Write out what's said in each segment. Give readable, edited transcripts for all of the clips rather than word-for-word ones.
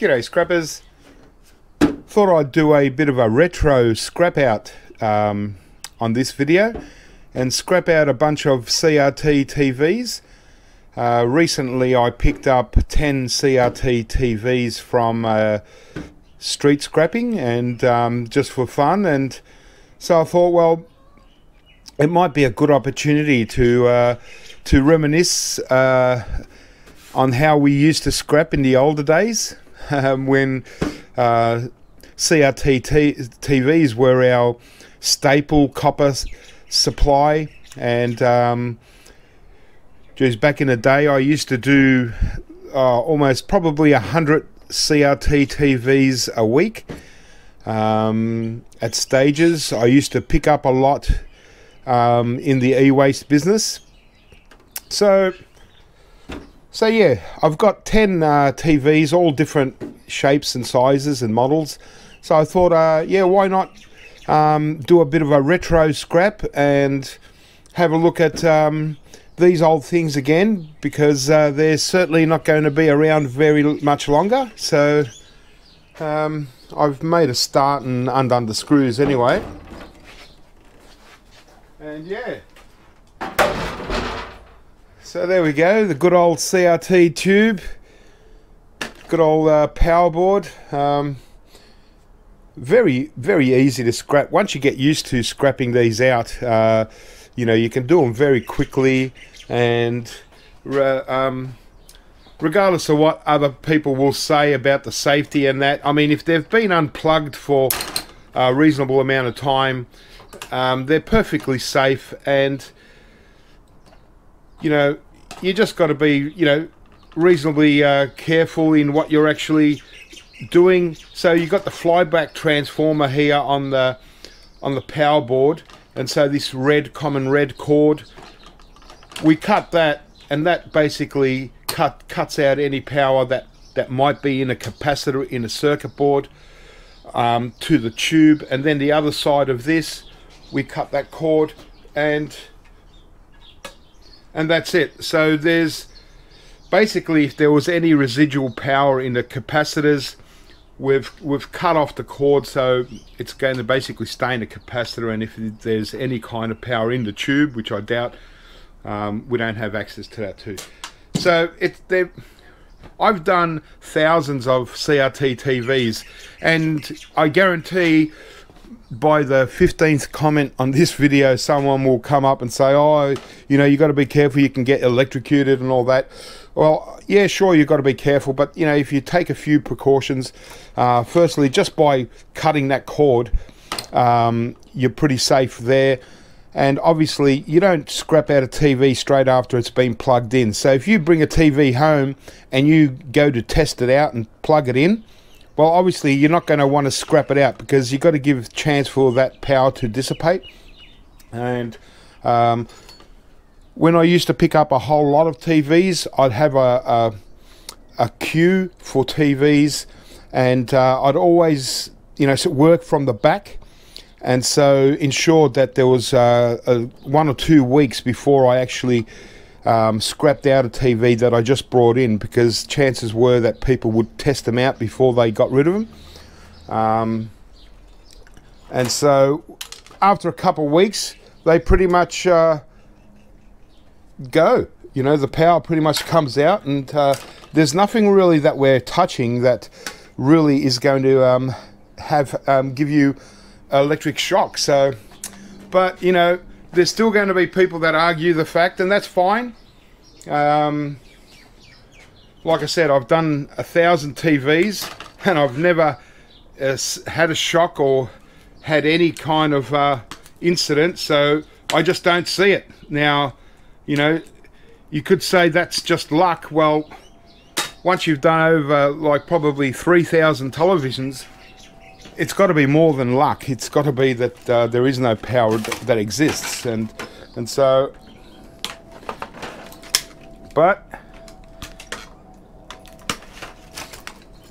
G'day scrappers. Thought I'd do a bit of a retro scrap out on this video and scrap out a bunch of CRT TVs. Recently I picked up 10 CRT TVs from street scrapping and just for fun, and so I thought, well, it might be a good opportunity to reminisce on how we used to scrap in the older days when CRT TVs were our staple copper supply. And geez, back in the day I used to do almost probably 100 CRT TVs a week at stages. I used to pick up a lot in the eWaste business. So yeah, I've got 10 TVs, all different shapes and sizes and models. So I thought, yeah, why not do a bit of a retro scrap and have a look at these old things again, because they're certainly not going to be around very much longer. So I've made a start and undone the screws anyway. And yeah. So there we go, the good old CRT tube, good old power board. Very easy to scrap. Once you get used to scrapping these out, you know, you can do them very quickly, and regardless of what other people will say about the safety and that, I mean, if they've been unplugged for a reasonable amount of time, they're perfectly safe. And you know, you just got to be, you know, reasonably careful in what you're actually doing. So you've got the flyback transformer here on the power board, and so this common red cord, we cut that, and that basically cuts out any power that might be in a capacitor in a circuit board to the tube. And then the other side of this, we cut that cord, and that's it. So there's basically, if there was any residual power in the capacitors, we've cut off the cord, so it's going to basically stay in the capacitor. And if there's any kind of power in the tube, which I doubt, we don't have access to that too. So I've done thousands of CRT TVs, and I guarantee by the 15th comment on this video someone will come up and say, oh, you know, you got to be careful, you can get electrocuted and all that. Well, yeah, sure, you've got to be careful, but you know, if you take a few precautions, firstly, just by cutting that cord, you're pretty safe there. And obviously you don't scrap out a TV straight after it's been plugged in. So if you bring a TV home and you go to test it out and plug it in, well, obviously you're not going to want to scrap it out, because you've got to give a chance for that power to dissipate. And when I used to pick up a whole lot of TVs, I'd have a queue for TVs, and I'd always, you know, work from the back, and so ensured that there was 1 or 2 weeks before I actually scrapped out a TV that I just brought in, because chances were that people would test them out before they got rid of them. And so after a couple of weeks, they pretty much go, you know, the power pretty much comes out, and there's nothing really that we're touching that really is going to give you electric shock. So, but you know, there's still going to be people that argue the fact, and that's fine. Like I said, I've done 1,000 TVs, and I've never had a shock or had any kind of incident, so I just don't see it. Now, you know, you could say that's just luck. Well, once you've done over like probably 3,000 televisions, it's got to be more than luck. It's got to be that there is no power that exists, and so. But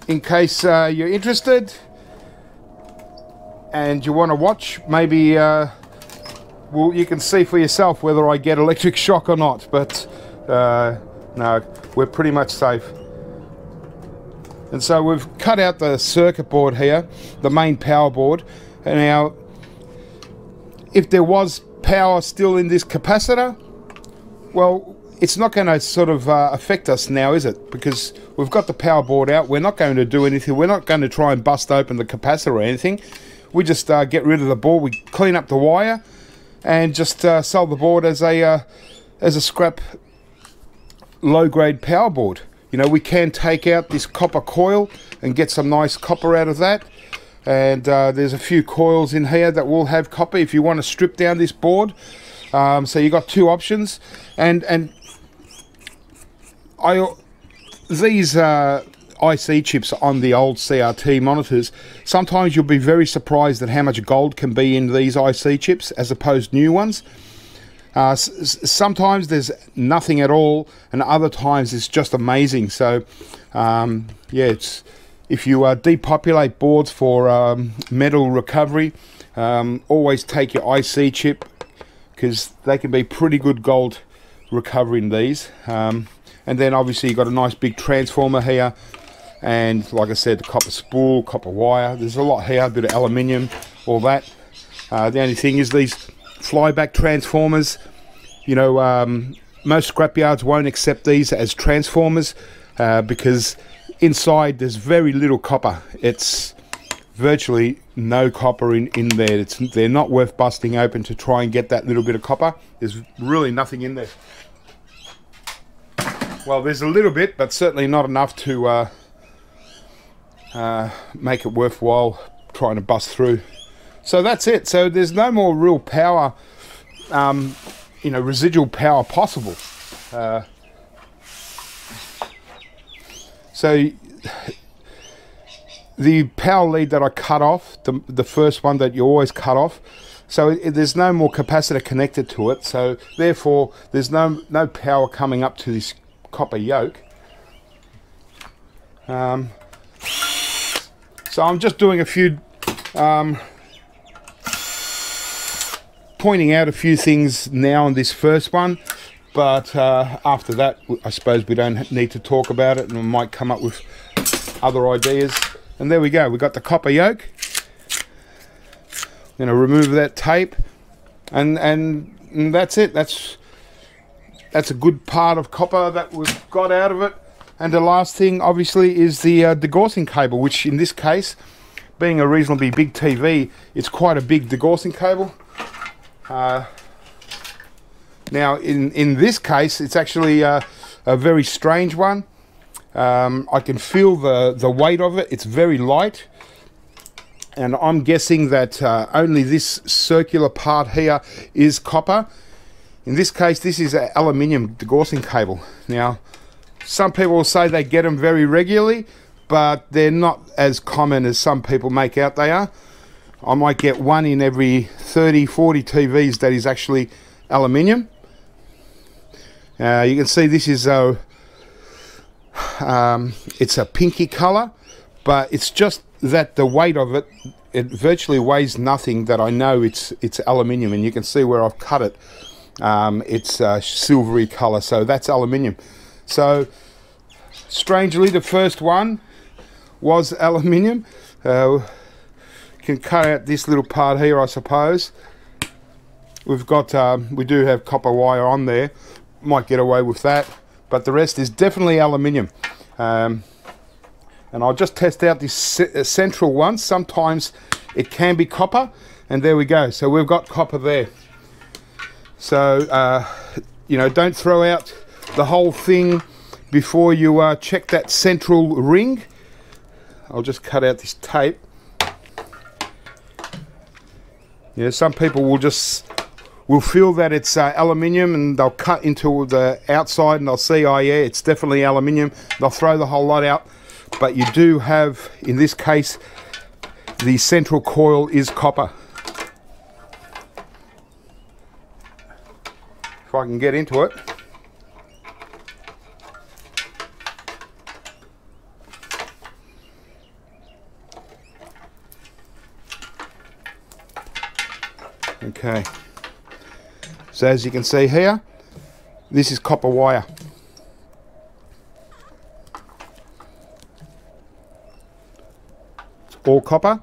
in case you're interested and you want to watch, maybe well, you can see for yourself whether I get electric shock or not. But no, we're pretty much safe. And so we've cut out the circuit board here, the main power board. And now, if there was power still in this capacitor, well, it's not going to sort of affect us now, is it? Because we've got the power board out. We're not going to do anything. We're not going to try and bust open the capacitor or anything. We just get rid of the board. We clean up the wire and just sell the board as a scrap low-grade power board. You know, we can take out this copper coil and get some nice copper out of that. And there's a few coils in here that will have copper if you want to strip down this board. So you got two options. And these IC chips on the old CRT monitors, sometimes you'll be very surprised at how much gold can be in these IC chips as opposed to new ones. Sometimes there's nothing at all, and other times it's just amazing. So yeah, if you depopulate boards for metal recovery, always take your IC chip, because they can be pretty good gold recovery in these. And then obviously you've got a nice big transformer here, and like I said, the copper spool, copper wire. There's a lot here, a bit of aluminium, all that. The only thing is these flyback transformers, you know, most scrapyards won't accept these as transformers because inside there's very little copper. It's virtually no copper in there. They're not worth busting open to try and get that little bit of copper. There's really nothing in there. Well, there's a little bit, but certainly not enough to make it worthwhile trying to bust through. So that's it. So there's no more real power, you know, residual power possible. So the power lead that I cut off, the first one that you always cut off, so there's no more capacitor connected to it. So therefore, there's no power coming up to this copper yoke. So I'm just doing a few pointing out a few things now on this first one, but after that I suppose we don't need to talk about it, and we might come up with other ideas. And there we go, we got the copper yoke. I'm going to remove that tape, and that's it. That's a good part of copper that we've got out of it. And the last thing obviously is the Gossan cable, which in this case, being a reasonably big TV, it's quite a big Gossan cable. Now in this case, it's actually a very strange one. I can feel the weight of it. It's very light, and I'm guessing that only this circular part here is copper. In this case, this is an aluminium Gossan cable. Now, some people will say they get them very regularly, but they're not as common as some people make out they are. I might get one in every 30-40 TVs that is actually aluminium. You can see this is it's a pinky color, but it's just that the weight of it, it virtually weighs nothing, that I know it's aluminium. And you can see where I've cut it, it's a silvery color, so that's aluminium. So strangely, the first one was aluminium. Can cut out this little part here, I suppose. We've got we do have copper wire on there, might get away with that, but the rest is definitely aluminium. And I'll just test out this central one. Sometimes it can be copper, and there we go. So we've got copper there. So you know, don't throw out the whole thing before you check that central ring. I'll just cut out this tape. Yeah, some people will feel that it's aluminium, and they'll cut into the outside and they'll see, oh yeah, it's definitely aluminium. They'll throw the whole lot out, but you do have, in this case, the central coil is copper. If I can get into it. Okay, so as you can see here, this is copper wire. all copper.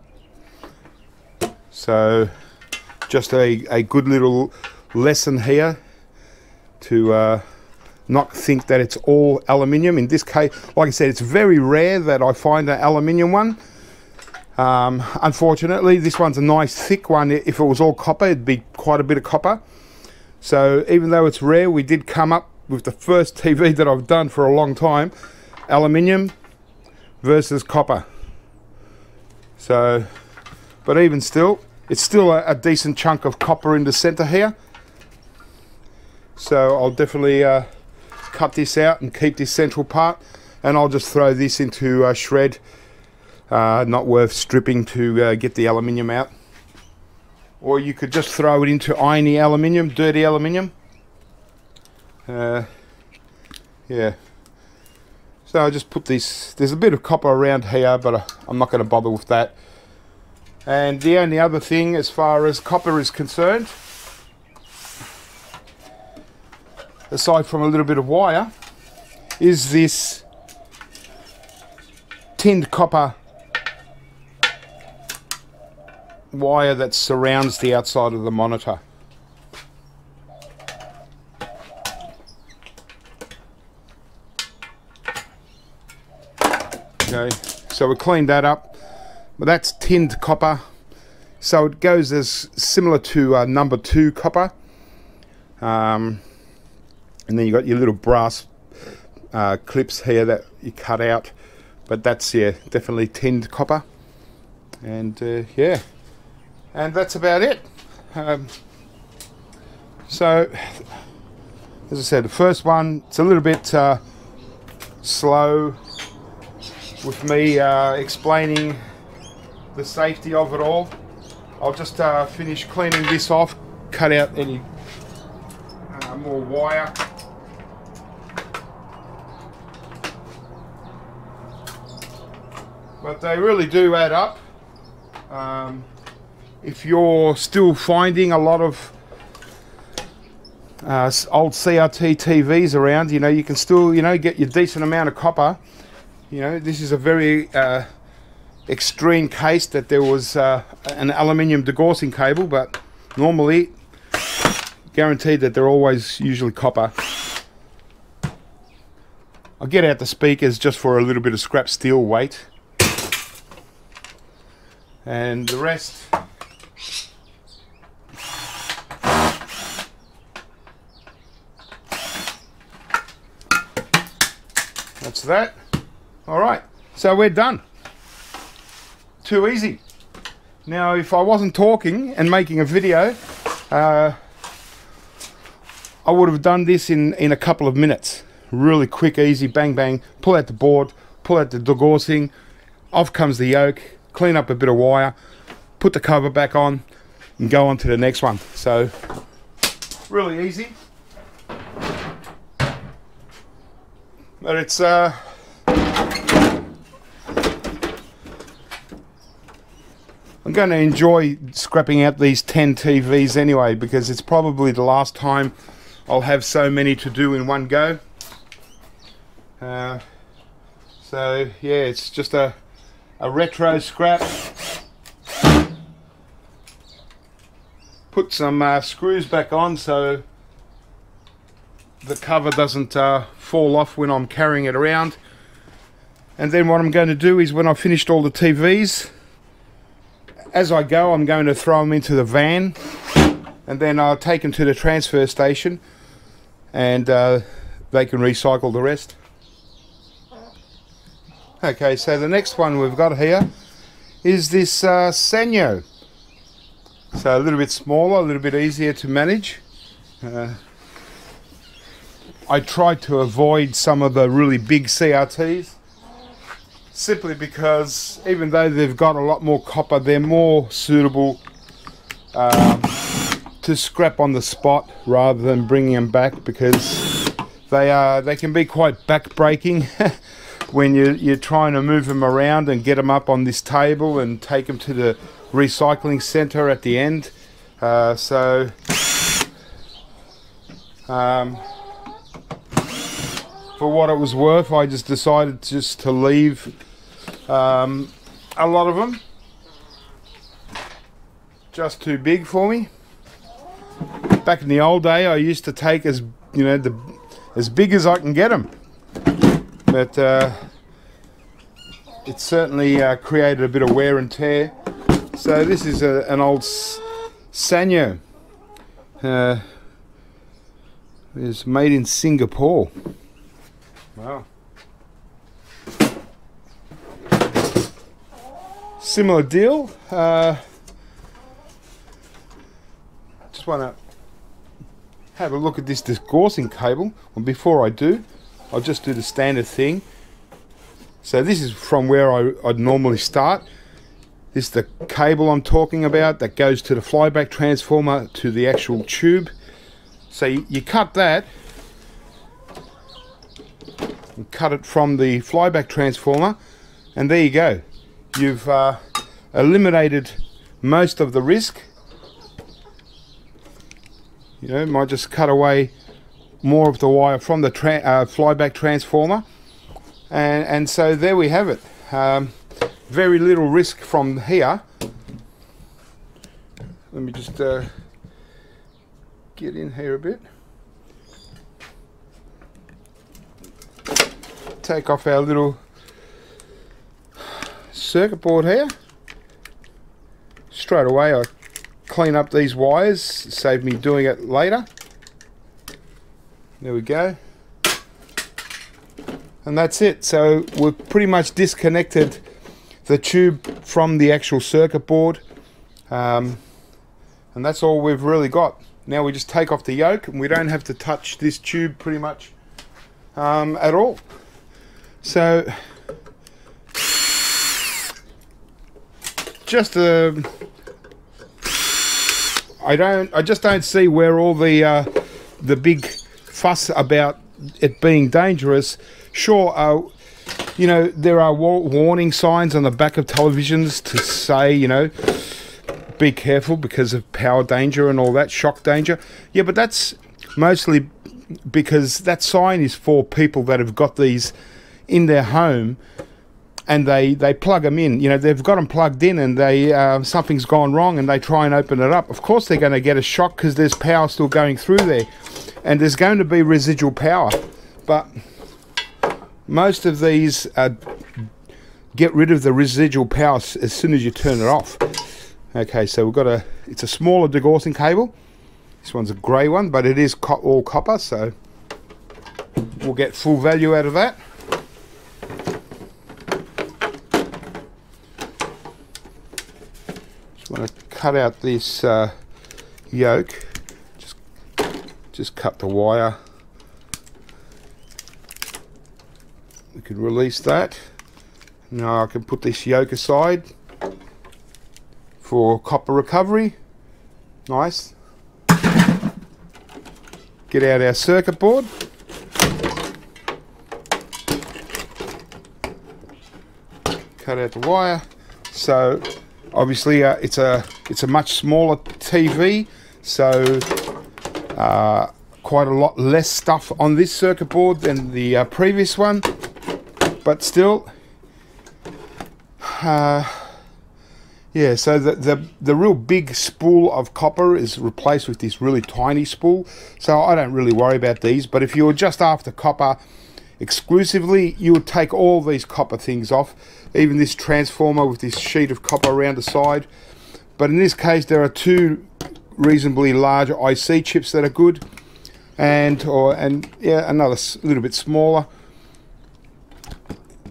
So just a good little lesson here to not think that it's all aluminium. In this case, like I said, it's very rare that I find an aluminium one. Unfortunately, this one's a nice thick one. If it was all copper, it'd be quite a bit of copper. So even though it's rare, we did come up with the first TV that I've done for a long time, aluminium versus copper. So, but even still, it's still a decent chunk of copper in the center here. So I'll definitely cut this out and keep this central part, and I'll just throw this into shred. Not worth stripping to get the aluminium out. Or you could just throw it into irony aluminium, dirty aluminium. Yeah. So I just put this, there's a bit of copper around here, but I'm not going to bother with that. And the only other thing as far as copper is concerned, aside from a little bit of wire, is this tinned copper wire that surrounds the outside of the monitor. Okay, so we cleaned that up, but that's tinned copper, so it goes as similar to number 2 copper, and then you got your little brass clips here that you cut out, but that's, yeah, definitely tinned copper. And yeah, and that's about it. So as I said, the first one, it's a little bit slow with me explaining the safety of it all. I'll just finish cleaning this off, cut out any more wire. But they really do add up. If you're still finding a lot of old CRT TVs around, you know, you can still, you know, get your decent amount of copper. You know, this is a very extreme case that there was an aluminium degaussing cable, but normally guaranteed that they're always usually copper. I'll get out the speakers just for a little bit of scrap steel weight, and the rest that's that. Alright, so we're done. Too easy. Now if I wasn't talking and making a video, I would have done this in a couple of minutes. Really quick, easy, bang bang, pull out the board, pull out the degaussing, off comes the yoke, clean up a bit of wire, put the cover back on, and go on to the next one. So really easy. But it's I'm going to enjoy scrapping out these 10 TVs anyway, because it's probably the last time I'll have so many to do in one go. So yeah, it's just a retro scrap. Put some screws back on so the cover doesn't fall off when I'm carrying it around. And then what I'm going to do is, when I've finished all the TVs, as I go, I'm going to throw them into the van, and then I'll take them to the transfer station, and they can recycle the rest. Okay, so the next one we've got here is this Sanyo. So a little bit smaller, a little bit easier to manage. I tried to avoid some of the really big CRTs, simply because even though they've got a lot more copper, they're more suitable to scrap on the spot rather than bringing them back, because they can be quite back-breaking when you're trying to move them around and get them up on this table and take them to the recycling center at the end. For what it was worth, I just decided just to leave a lot of them, just too big for me. Back in the old day, I used to take as as big as I can get them, but it certainly created a bit of wear and tear. So this is an old Sanyo. It's made in Singapore. Wow. Similar deal. Just want to have a look at this Gossan cable. And before I do, I'll just do the standard thing. So this is from where I'd normally start. This is the cable I'm talking about that goes to the flyback transformer to the actual tube. So you cut that and cut it from the flyback transformer, and there you go. You've eliminated most of the risk. You know, might just cut away more of the wire from the flyback transformer, and so there we have it. Very little risk from here. Let me just get in here a bit. Take off our little circuit board here. Straight away I clean up these wires, save me doing it later. There we go. And that's it. So we've pretty much disconnected the tube from the actual circuit board, and that's all we've really got. Now we just take off the yoke, and we don't have to touch this tube pretty much at all. So just I just don't see where all the big fuss about it being dangerous. Sure, you know, there are warning signs on the back of televisions to say, you know, be careful because of power danger and all that, shock danger. Yeah, but that's mostly because that sign is for people that have got these in their home and they plug them in. You know, they've got them plugged in and they something's gone wrong and they try and open it up. Of course they're going to get a shock because there's power still going through there, and there's going to be residual power. But most of these get rid of the residual power as soon as you turn it off. Okay, so we've got it's a smaller Gossan cable. This one's a grey one, but it is all copper, so we'll get full value out of that. Just want to cut out this yoke. Just cut the wire. We could release that. Now I can put this yoke aside for copper recovery. Nice. Get out our circuit board. Cut out the wire. So obviously it's a much smaller TV, so quite a lot less stuff on this circuit board than the previous one, but still yeah, so the real big spool of copper is replaced with this really tiny spool, so I don't really worry about these. But if you were just after copper exclusively, you would take all these copper things off, even this transformer with this sheet of copper around the side. But in this case there are two reasonably large IC chips that are good, and yeah, another little bit smaller.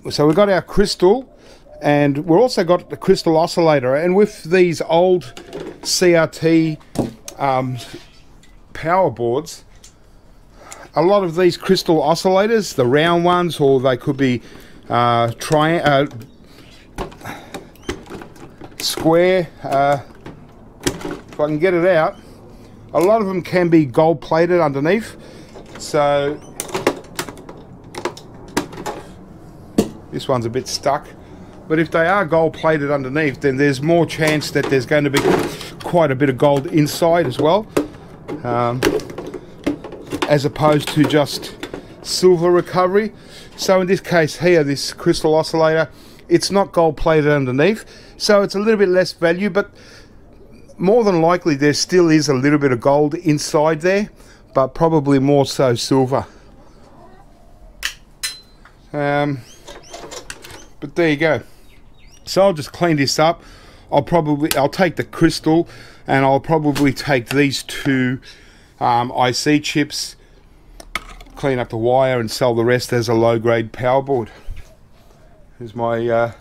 So we've got our crystal, and we've also got the crystal oscillator. And with these old CRT power boards, a lot of these crystal oscillators, the round ones, or they could be square, if I can get it out, a lot of them can be gold plated underneath. So this one's a bit stuck, but if they are gold plated underneath, then there's more chance that there's going to be quite a bit of gold inside as well, as opposed to just silver recovery. So in this case here, this crystal oscillator, it's not gold plated underneath, so it's a little bit less value, but more than likely there still is a little bit of gold inside there, but probably more so silver. But there you go. So I'll just clean this up. I'll take the crystal, and I'll probably take these two IC chips, clean up the wire, and sell the rest as a low-grade power board. Here's my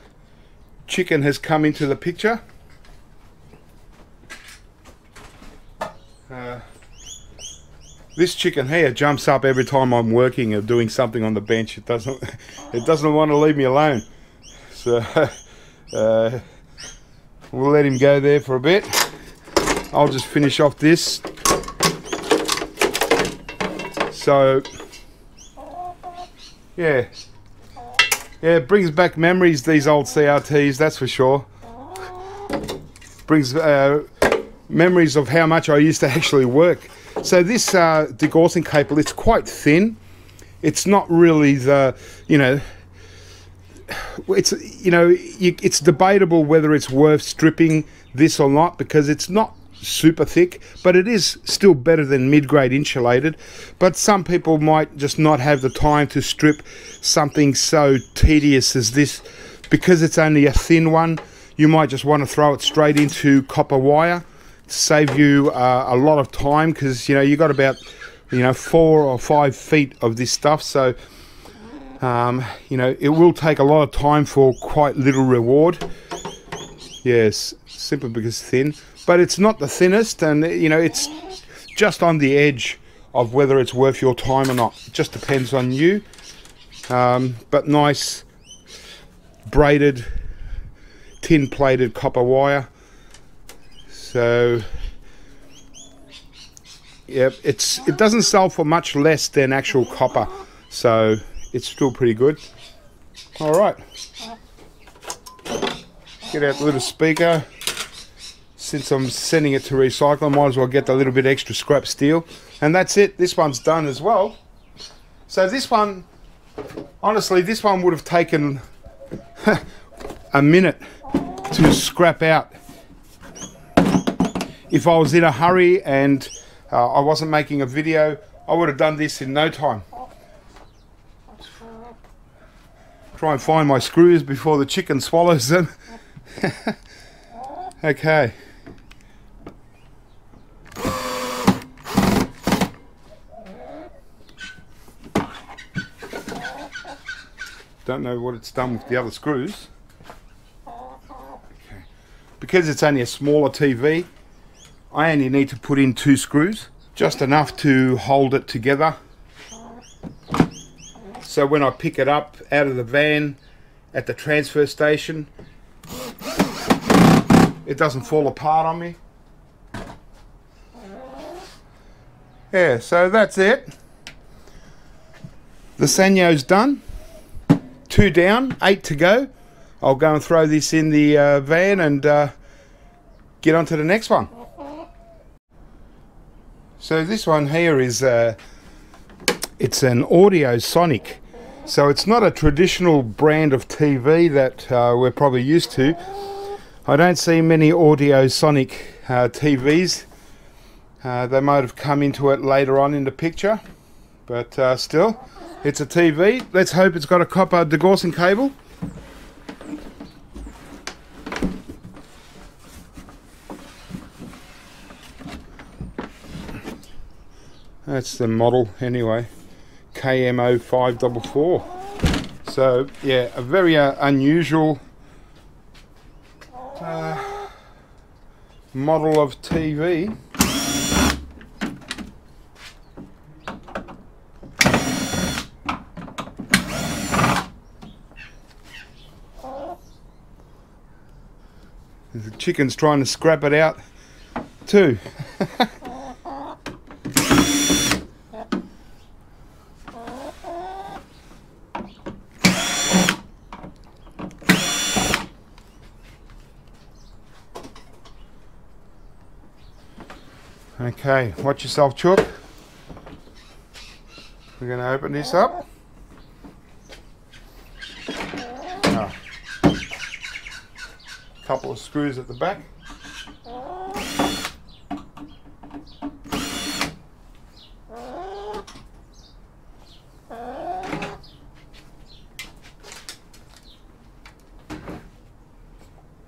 chicken has come into the picture. This chicken here jumps up every time I'm working or doing something on the bench. It doesn't want to leave me alone. So we'll let him go there for a bit. I'll just finish off this. So yeah, it brings back memories, these old CRTs, that's for sure. Brings memories of how much I used to actually work. So this Gossan cable, it's quite thin. It's not really the, it's debatable whether it's worth stripping this or not, because it's not super thick, but it is still better than mid-grade insulated. But some people might just not have the time to strip something so tedious as this. Because it's only a thin one, you might just want to throw it straight into copper wire, save you a lot of time, because you got about 4 or 5 feet of this stuff. So it will take a lot of time for quite little reward. Yes, simply because it's thin, but it's not the thinnest, and it's just on the edge of whether it's worth your time or not. It just depends on you. But nice braided tin plated copper wire. So yeah, it doesn't sell for much less than actual copper, so it's still pretty good. All right, get out the little speaker. Since I'm sending it to recycle, I might as well get the little bit extra scrap steel. And that's it, this one's done as well. So this one, honestly, this one would have taken a minute to scrap out. If I was in a hurry and I wasn't making a video, I would have done this in no time. Try and find my screws before the chicken swallows them. Okay. Don't know what it's done with the other screws. Okay. Because it's only a smaller TV, I only need to put in 2 screws, just enough to hold it together. So when I pick it up out of the van at the transfer station, it doesn't fall apart on me. Yeah, so that's it. The Sanyo's done. 2 down, 8 to go. I'll go and throw this in the van and get on to the next one. So this one here is it's an Audio Sonic. So it's not a traditional brand of TV that we're probably used to. I don't see many Audio Sonic TVs. They might have come into it later on in the picture, but still, it's a TV. Let's hope it's got a copper Gossan cable. That's the model anyway, KM0544. So yeah, a very unusual model of TV. The chicken's trying to scrap it out too. Okay, watch yourself, Chook. We're going to open this up. Couple of screws at the back.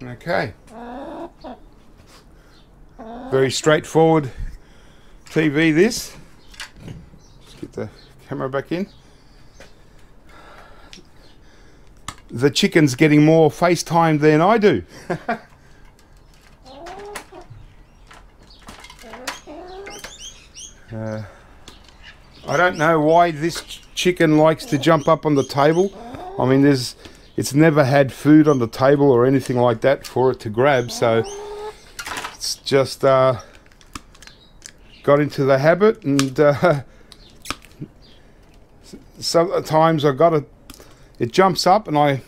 Okay. Very straightforward TV this. Just get the camera back in. The chicken's getting more FaceTime than I do. I don't know why this chicken likes to jump up on the table. I mean, it's never had food on the table or anything like that for it to grab, so it's just got into the habit, and sometimes it jumps up and I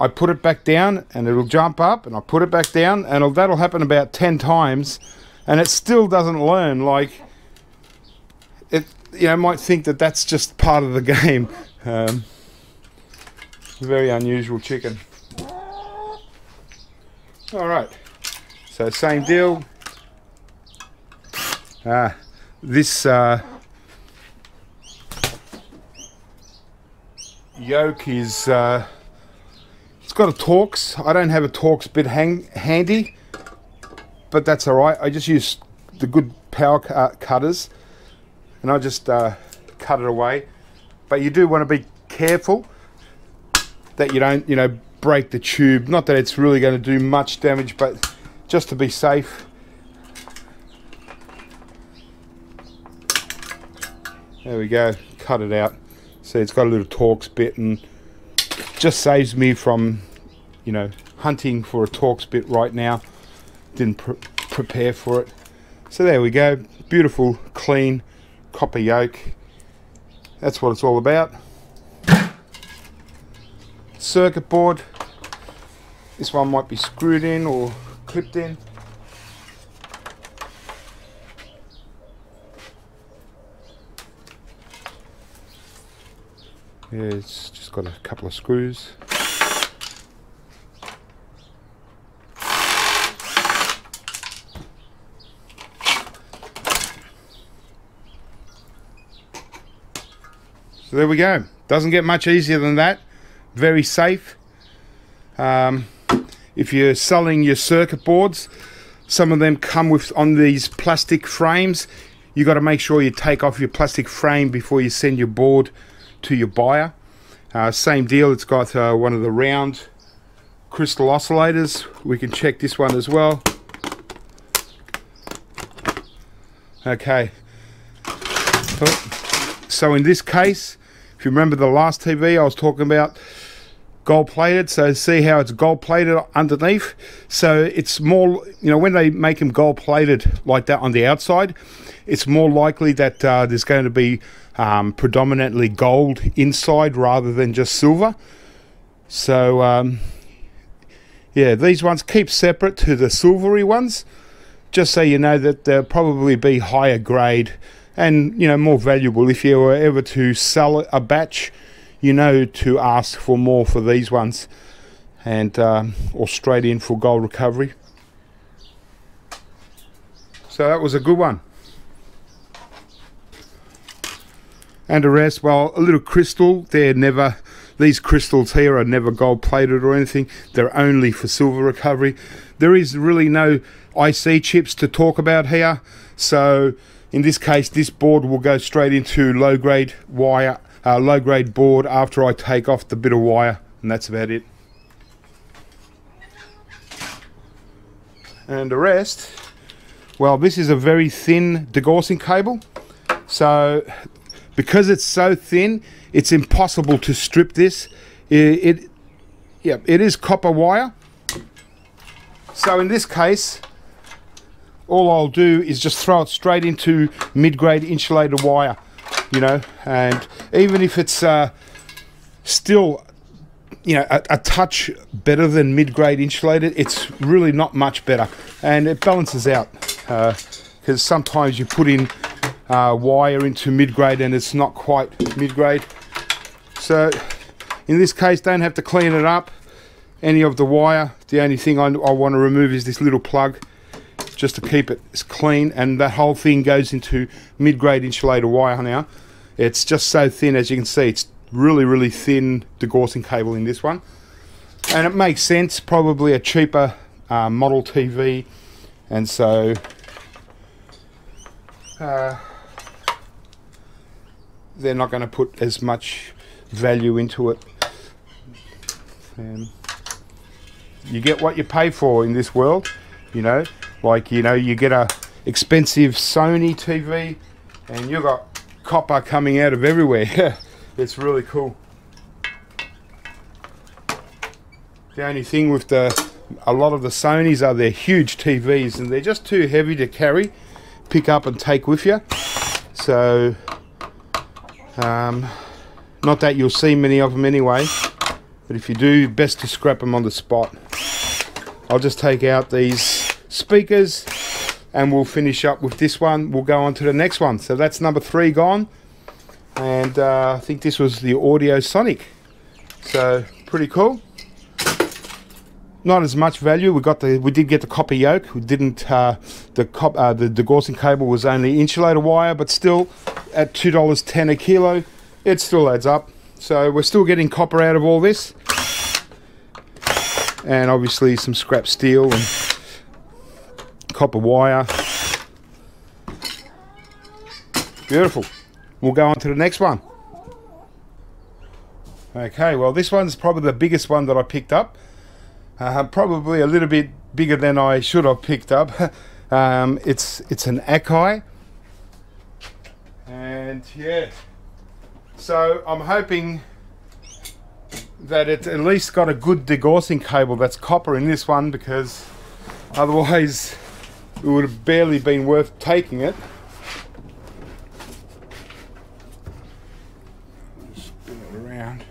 put it back down, and it'll jump up, and I put it back down, and that'll happen about 10 times, and it still doesn't learn. Like, it, you know, might think that that's just part of the game. Very unusual chicken. All right, so same deal. This yoke is it's got a Torx. I don't have a Torx bit handy, but that's all right. I just use the good power cutters, and I just cut it away. But you do want to be careful that you don't, you know, break the tube. Not that it's really going to do much damage, but just to be safe. There we go, cut it out. See, it's got a little Torx bit, and just saves me from, you know, hunting for a Torx bit right now. Didn't prepare for it. So there we go, beautiful, clean copper yoke. That's what it's all about. Circuit board. This one might be screwed in or clipped in. Yeah, it's just got a couple of screws. So there we go. Doesn't get much easier than that. Very safe. If you're selling your circuit boards, some of them come with on these plastic frames. You got to make sure you take off your plastic frame before you send your board to your buyer. Same deal, it's got one of the round crystal oscillators. We can check this one as well. Okay, so in this case, if you remember the last TV I was talking about gold plated, so see how it's gold plated underneath. So it's more, you know, when they make them gold plated like that on the outside, it's more likely that there's going to be predominantly gold inside rather than just silver. So yeah, these ones keep separate to the silvery ones, just so you know that they'll probably be higher grade and, you know, more valuable. If you were ever to sell a batch, you know to ask for more for these ones, and or straight in for gold recovery. So that was a good one. And the rest, well, a little crystal. They're never, these crystals here are never gold plated or anything. They're only for silver recovery. There is really no IC chips to talk about here. So in this case, this board will go straight into low grade wire, low grade board after I take off the bit of wire, and that's about it. And the rest, well, this is a very thin Gossan cable. So because it's so thin, it's impossible to strip this. It is copper wire. So in this case, all I'll do is just throw it straight into mid-grade insulated wire, you know, and even if it's still, you know, a touch better than mid-grade insulated, it's really not much better, and it balances out, because sometimes you put in wire into mid-grade and it's not quite mid-grade. So in this case, don't have to clean it up, any of the wire. The only thing I want to remove is this little plug, just to keep it clean, and that whole thing goes into mid-grade insulated wire now. It's just so thin, as you can see. It's really thin Gossan cable in this one. And it makes sense, probably a cheaper model TV, and so they're not going to put as much value into it. And you get what you pay for in this world, you know, like, you know, you get a expensive Sony TV and you got copper coming out of everywhere. It's really cool. The only thing with a lot of the Sonys are they're huge TVs and they're just too heavy to carry, pick up and take with you. So not that you'll see many of them anyway, but if you do, best to scrap them on the spot. I'll just take out these speakers and we'll finish up with this one. We'll go on to the next one. So that's number 3 gone, and I think this was the Audio Sonic. So pretty cool. Not as much value. We did get the copper yoke. We didn't. The Gossan cable was only insulator wire, but still, at $2.10 a kilo, it still adds up. So we're still getting copper out of all this, and obviously some scrap steel and copper wire. Beautiful. We'll go on to the next one. Okay, well, this one's probably the biggest one that I picked up. Probably a little bit bigger than I should have picked up. It's an Akai, and yeah, so I'm hoping that it at least got a good degaussing cable that's copper in this one, because otherwise it would have barely been worth taking it. Spin it around.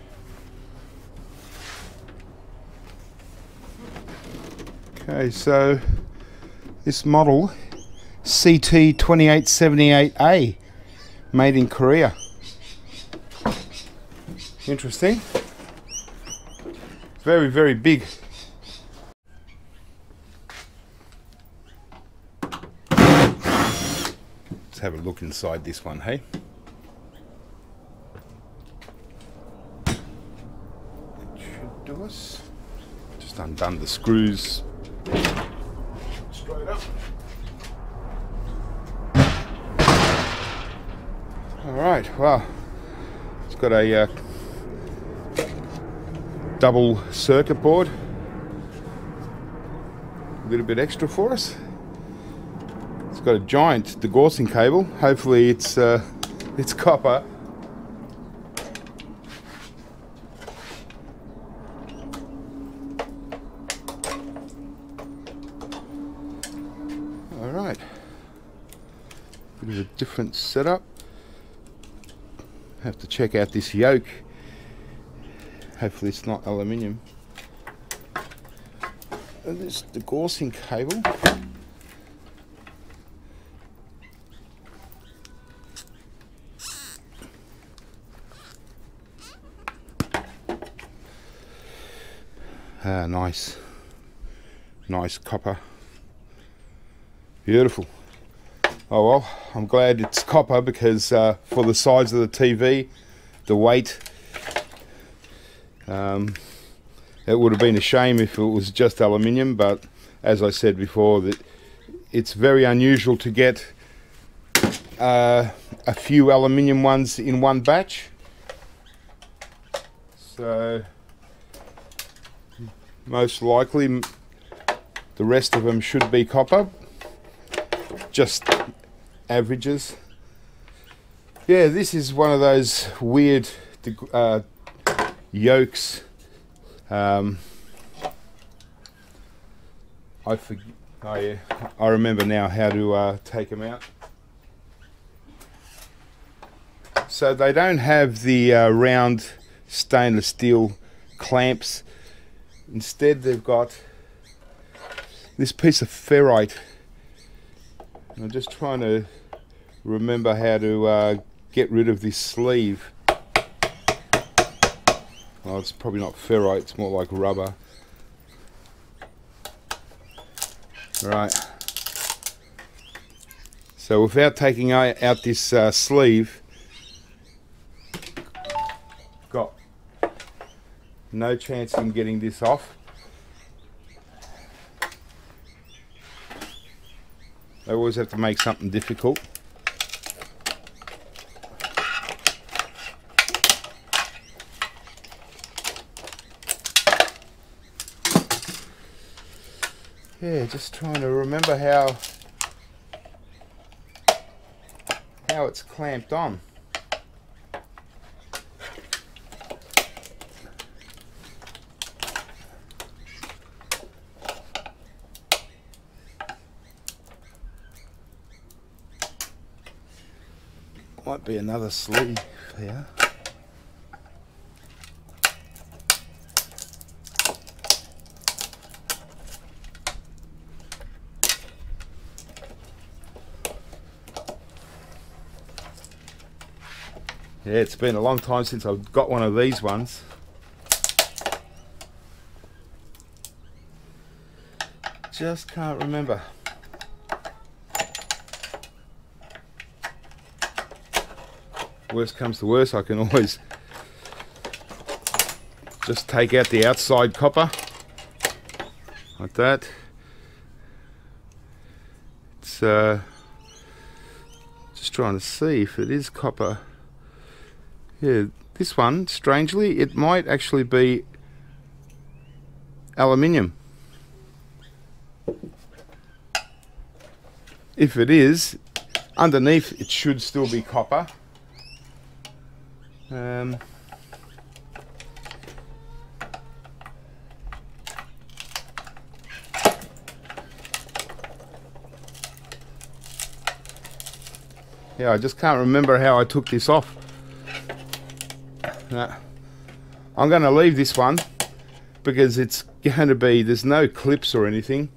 Okay, so this model, CT 2878A, made in Korea. Interesting. Very, very big. Let's have a look inside this one, hey? It should do us. Just undone the screws. Straight up. Alright, well, it's got a double circuit board, a little bit extra for us. It's got a giant degaussing cable. Hopefully it's copper. All right, bit of a different setup. Have to check out this yoke. Hopefully it's not aluminium. And this degaussing cable. Nice. Nice copper. Beautiful. Oh well, I'm glad it's copper, because for the size of the TV, the weight, it would have been a shame if it was just aluminium, but as I said before, that it's very unusual to get a few aluminium ones in one batch. So most likely the rest of them should be copper, just averages. Yeah, this is one of those weird Yokes. I forget. Oh yeah, I remember now how to take them out. So they don't have the round stainless steel clamps. Instead, they've got this piece of ferrite. I'm just trying to remember how to get rid of this sleeve. Well, it's probably not ferrite, it's more like rubber. Right. So without taking out this sleeve, got No chance in getting this off. They always have to make something difficult. Yeah, just trying to remember how it's clamped on. Might be another sleeve here. Yeah, it's been a long time since I've got one of these ones. Just can't remember. Worst comes to worst, I can always just take out the outside copper like that. It's just trying to see if it is copper. Yeah, this one, strangely, it might actually be aluminium. If it is, underneath it should still be copper. Yeah, I just can't remember how I took this off. No. I'm going to leave this one because it's going to be, there's no clips or anything,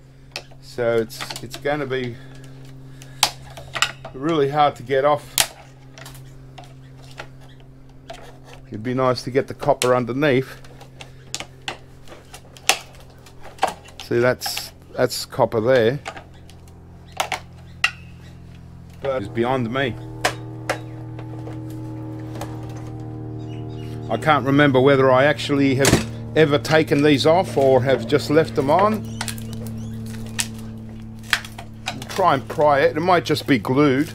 so it's going to be really hard to get off. It'd be nice to get the copper underneath. See, that's copper there, but it's beyond me. I can't remember whether I actually have ever taken these off or have just left them on. Try and pry it. It might just be glued.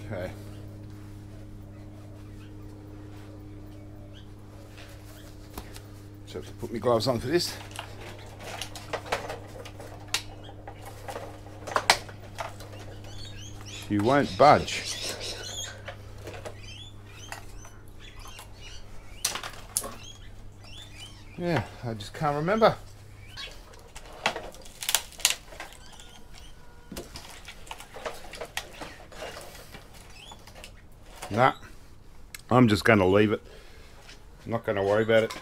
Okay. So I have to put my gloves on for this. She won't budge. Yeah, I just can't remember. Nah, I'm just going to leave it. I'm not going to worry about it.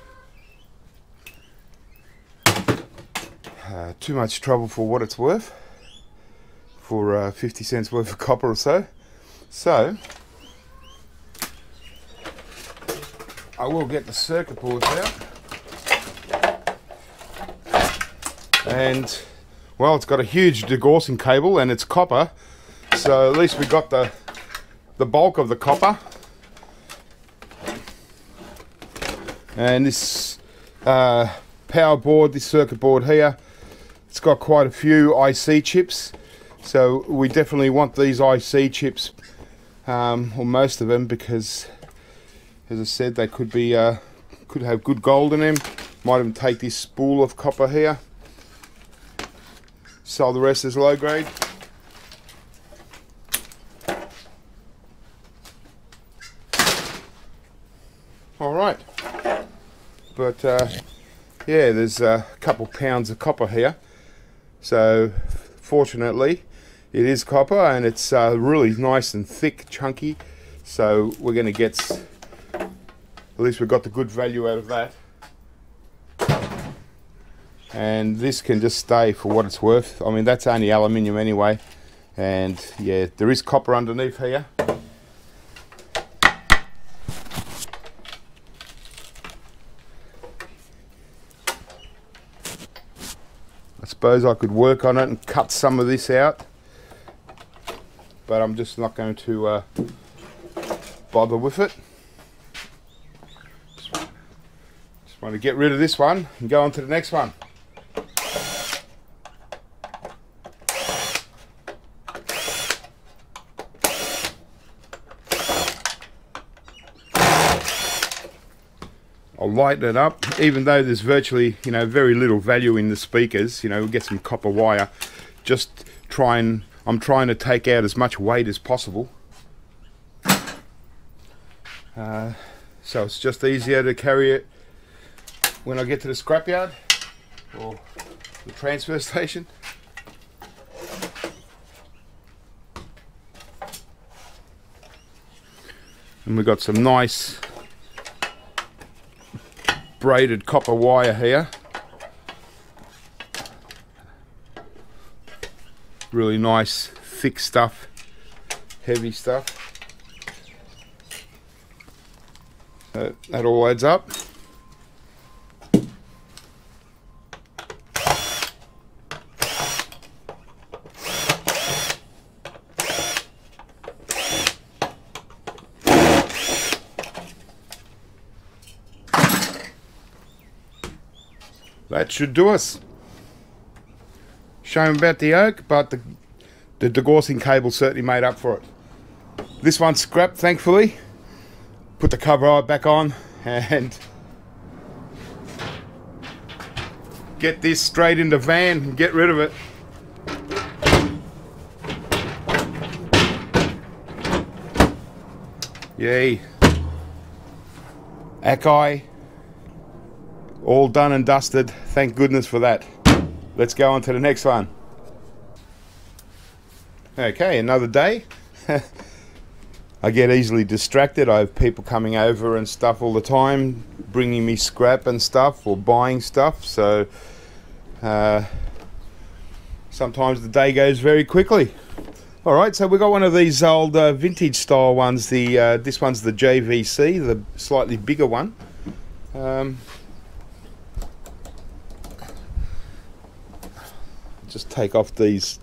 Too much trouble for what it's worth, for 50 cents worth of copper or so. So I will get the circuit boards out, and well, it's got a huge Gossan cable and it's copper, so at least we got the bulk of the copper. And this power board, this circuit board here, it's got quite a few IC chips, so we definitely want these IC chips, or most of them, because as I said, they could be could have good gold in them. Might even take this spool of copper here, sell the rest as low grade. All right, but yeah, there's a couple pounds of copper here. So fortunately it is copper, and it's really nice and thick, chunky, so we're going to get, at least we've got the good value out of that. And this can just stay for what it's worth. I mean, that's only aluminium anyway, and yeah, there is copper underneath here. suppose I could work on it and cut some of this out, but I'm just not going to bother with it. Just want to get rid of this one and go on to the next one. I'll lighten it up, even though there's virtually, you know, very little value in the speakers. You know, we'll get some copper wire. I'm trying to take out as much weight as possible. So it's just easier to carry it when I get to the scrapyard or the transfer station. And we've got some nice braided copper wire here. Really nice thick stuff, heavy stuff. That all adds up. That should do us. Shame about the yoke, but the Gossan cable certainly made up for it. This one's scrapped, thankfully. Put the cover back on and get this straight in the van and get rid of it. Yay. Akai. All done and dusted. Thank goodness for that. Let's go on to the next one. Okay, another day. I get easily distracted. I have people coming over and stuff all the time, bringing me scrap and stuff, or buying stuff. So sometimes the day goes very quickly. All right, so we got one of these old vintage style ones. This one's the JVC, the slightly bigger one. Just take off these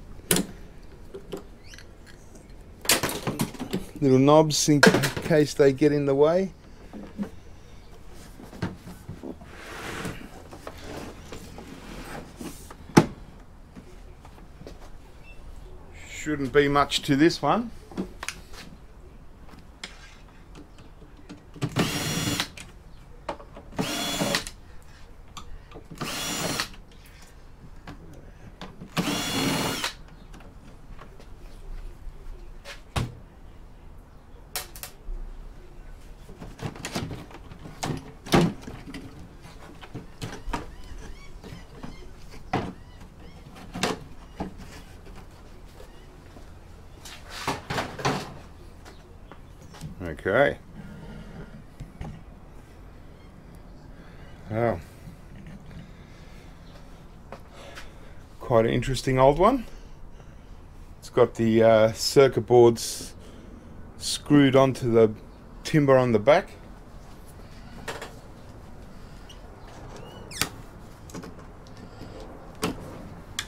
little knobs in case they get in the way. Shouldn't be much to this one. Okay. Oh. Quite an interesting old one. It's got the circuit boards screwed onto the timber on the back.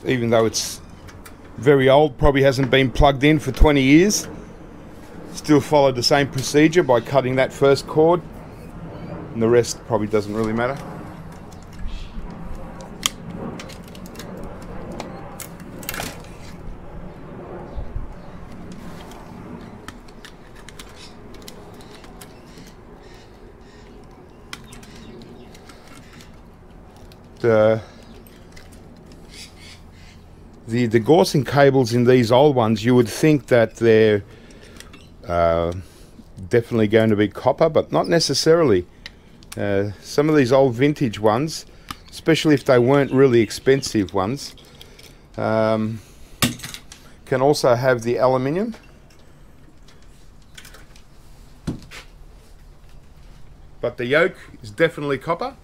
Even though it's very old, probably hasn't been plugged in for 20 years. Still followed the same procedure by cutting that first cord, and the rest probably doesn't really matter. The Gossan cables in these old ones, you would think that they're definitely going to be copper, but not necessarily. Some of these old vintage ones, especially if they weren't really expensive ones, can also have the aluminium. But the yoke is definitely copper.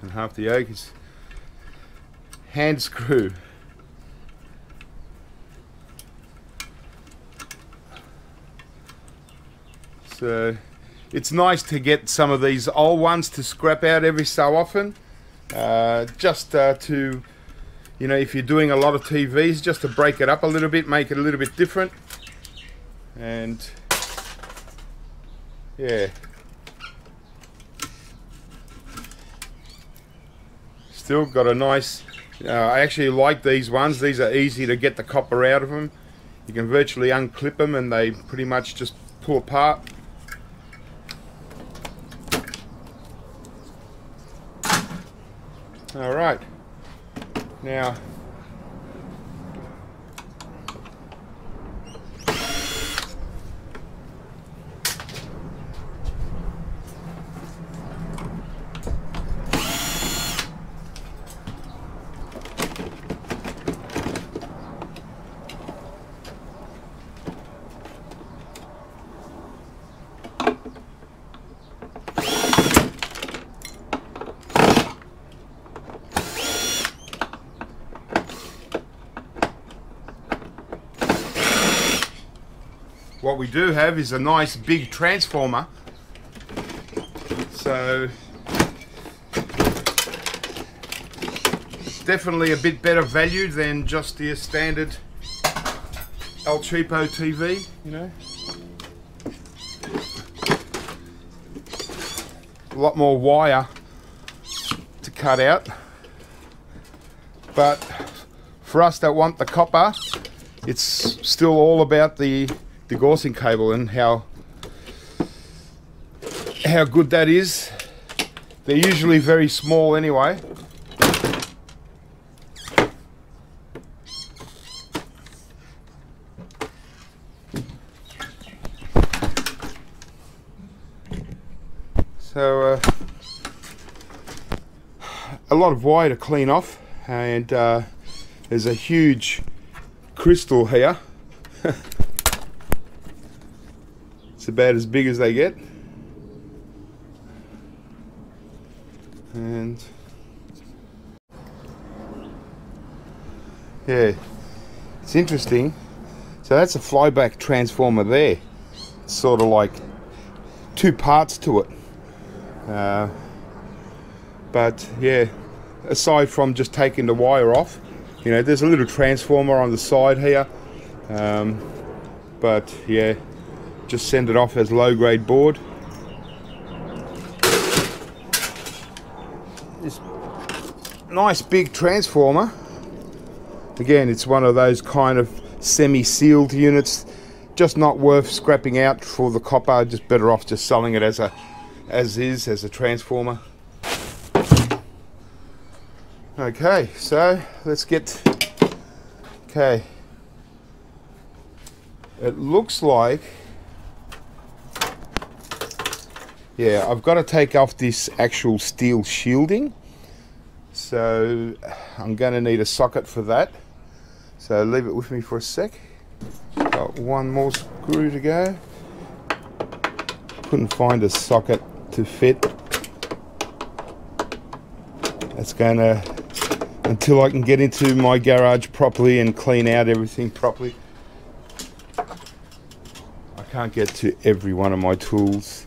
And half the yoke is hand screw. So it's nice to get some of these old ones to scrap out every so often, just to, you know, if you're doing a lot of TVs, just to break it up a little bit, make it a little bit different. And yeah, still got a nice, I actually like these ones. These are easy to get the copper out of them. You can virtually unclip them and they pretty much just pull apart. All right, now what we do have is a nice big transformer, so it's definitely a bit better value than just your standard El Cheapo TV, you know. A lot more wire to cut out, but for us that want the copper, it's still all about the Gossan cable and how good that is. They're usually very small anyway. So a lot of wire to clean off, and there's a huge crystal here. About as big as they get, and yeah, it's interesting. So that's a flyback transformer there. It's sort of like two parts to it, but yeah, aside from just taking the wire off, you know, there's a little transformer on the side here, but yeah, just send it off as low-grade board. This nice big transformer. Again, it's one of those kind of semi-sealed units, just not worth scrapping out for the copper. Just better off just selling it as a transformer. Okay, so let's get. Okay, it looks like. Yeah, I've got to take off this actual steel shielding, so I'm going to need a socket for that. So leave it with me for a sec. Got one more screw to go. Couldn't find a socket to fit. That's going to, until I can get into my garage properly and clean out everything properly. I can't get to every one of my tools.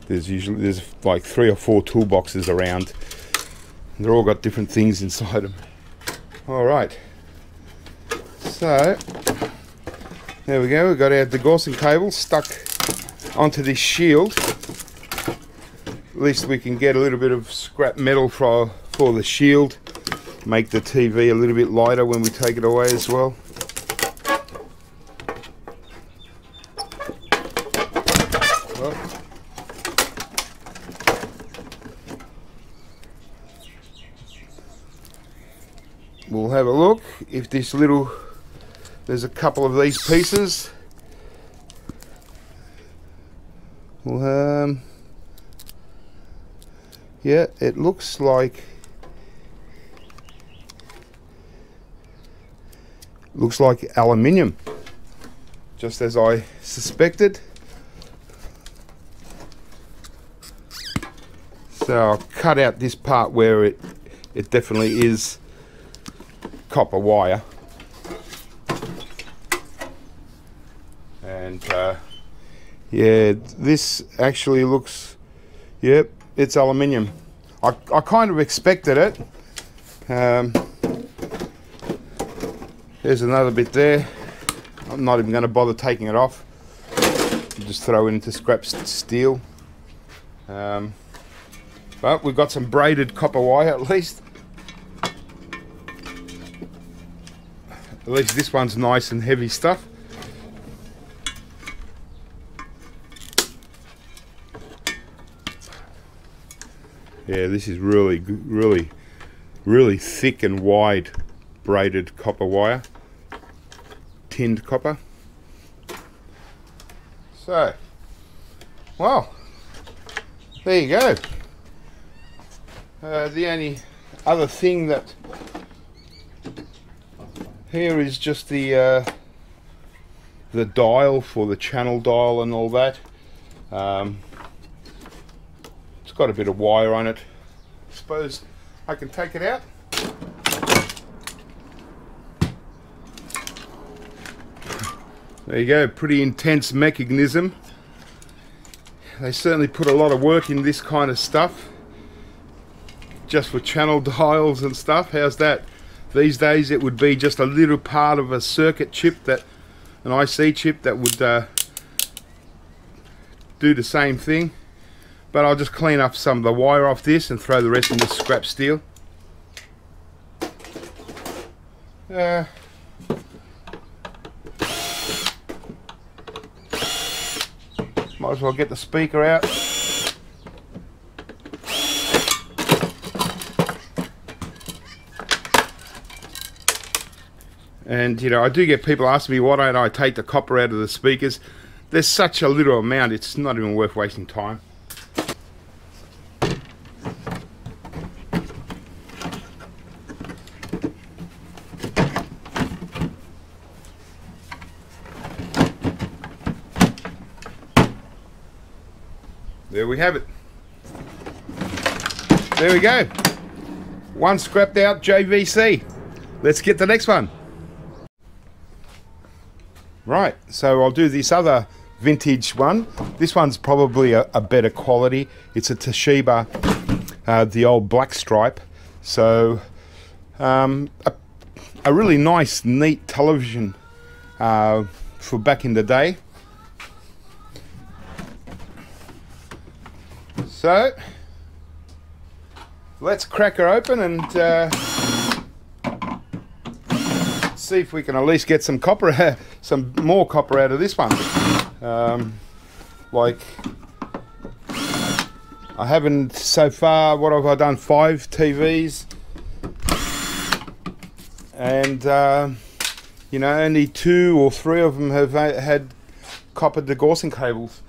There's like 3 or 4 toolboxes around. They're all got different things inside them. All right, so there we go. We've got our Gossan cable stuck onto this shield. At least we can get a little bit of scrap metal for the shield. Make the TV a little bit lighter when we take it away as well. We'll have a look if this little, there's a couple of these pieces. Well, yeah, it looks like aluminium, just as I suspected. So I'll cut out this part where it definitely is copper wire, and Yeah, this actually looks, yep, it's aluminium. I kind of expected it. There's another bit there. I'm not even going to bother taking it off. Just throw it into scrap steel. But we've got some braided copper wire at least. At least this one's nice and heavy stuff. Yeah, this is really thick and wide braided copper wire. Tinned copper. So, well, there you go. The only other thing that here is just the dial for the channel dial and all that. It's got a bit of wire on it. I suppose I can take it out. There you go, pretty intense mechanism. They certainly put a lot of work in this kind of stuff. Just for channel dials and stuff. How's that? These days it would be just a little part of a circuit chip, that an IC chip that would do the same thing. But I'll just clean up some of the wire off this and throw the rest in the scrap steel. Might as well get the speaker out. And you know, I do get people asking me why don't I take the copper out of the speakers. There's such a little amount, it's not even worth wasting time. There we have it. There we go. One scrapped out JVC. Let's get the next one. Right, so I'll do this other vintage one. This one's probably a better quality. It's a Toshiba, the old black stripe. So a really nice, neat television for back in the day. So let's crack her open and see if we can at least get some copper, some more copper out of this one. Like, I haven't so far. What have I done? 5 TVs, and you know, only 2 or 3 of them have had coppered the Gossan cables.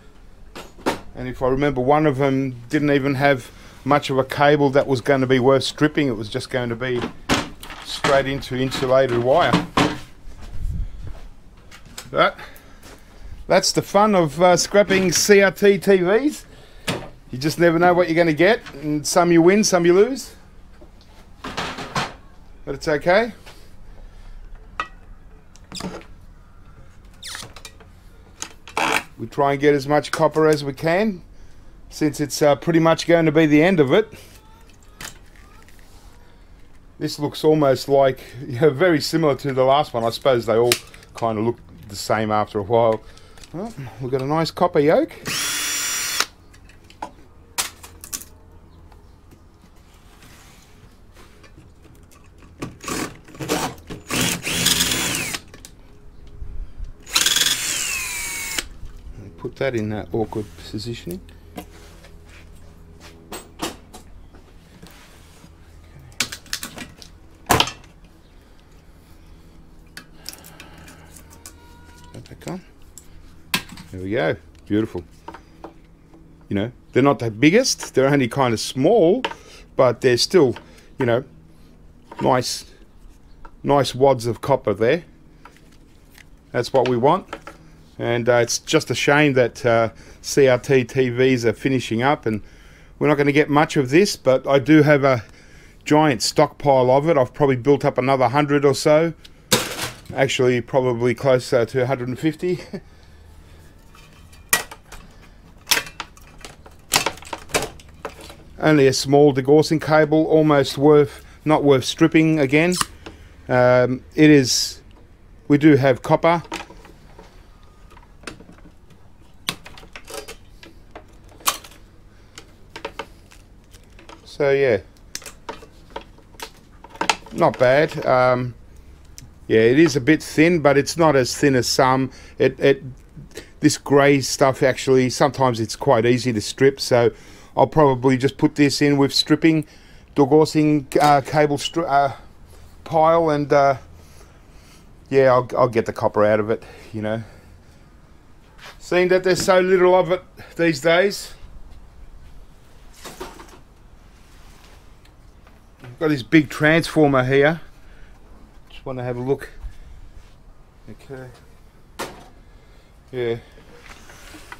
And if I remember, one of them didn't even have much of a cable that was going to be worth stripping. It was just going to be straight into insulated wire. But that's the fun of scrapping CRT TVs. You just never know what you're going to get, and some you win, some you lose. But it's okay. We try and get as much copper as we can, since it's pretty much going to be the end of it. This looks almost like, you know, very similar to the last one. I suppose they all kind of look the same after a while. Well, we've got a nice copper yoke. Put that in that awkward positioning. Back on. There we go. Beautiful. You know, they're not the biggest. They're only kind of small, but they're still, you know, nice wads of copper there. That's what we want. And it's just a shame that CRT TVs are finishing up, and we're not going to get much of this, but I do have a giant stockpile of it. I've probably built up another 100 or so. Actually, probably closer to 150. Only a small Gossan cable, almost not worth stripping again. We do have copper. So yeah, not bad. Yeah, it is a bit thin, but it's not as thin as some. This grey stuff, actually, sometimes it's quite easy to strip, so I'll probably just put this in with stripping, Gossan cable pile, and yeah, I'll get the copper out of it, you know. Seeing that there's so little of it these days. I've got this big transformer here. Just want to have a look. Okay. Yeah.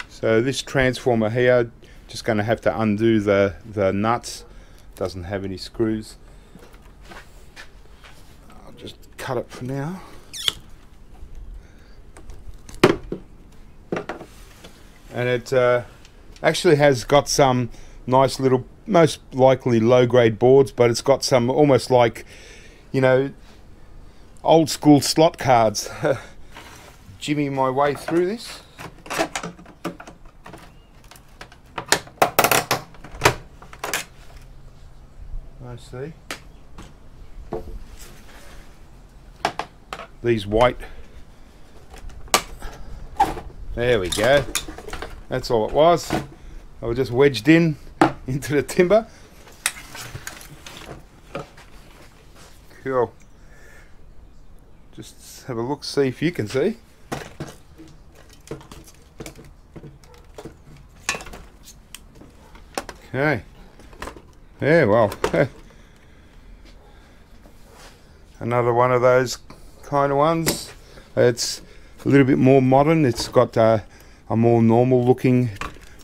So this transformer here, just going to have to undo the nuts. Doesn't have any screws. I'll just cut it for now. And it actually has got some nice little, most likely low-grade boards, but it's got some almost like, you know, old school slot cards. Jimmy my way through this. I see. These white. There we go. That's all it was. I was just wedged in into the timber. Cool. Just have a look, see if you can see. Okay. Yeah, well, another one of those kind of ones. It's a little bit more modern. It's got a more normal looking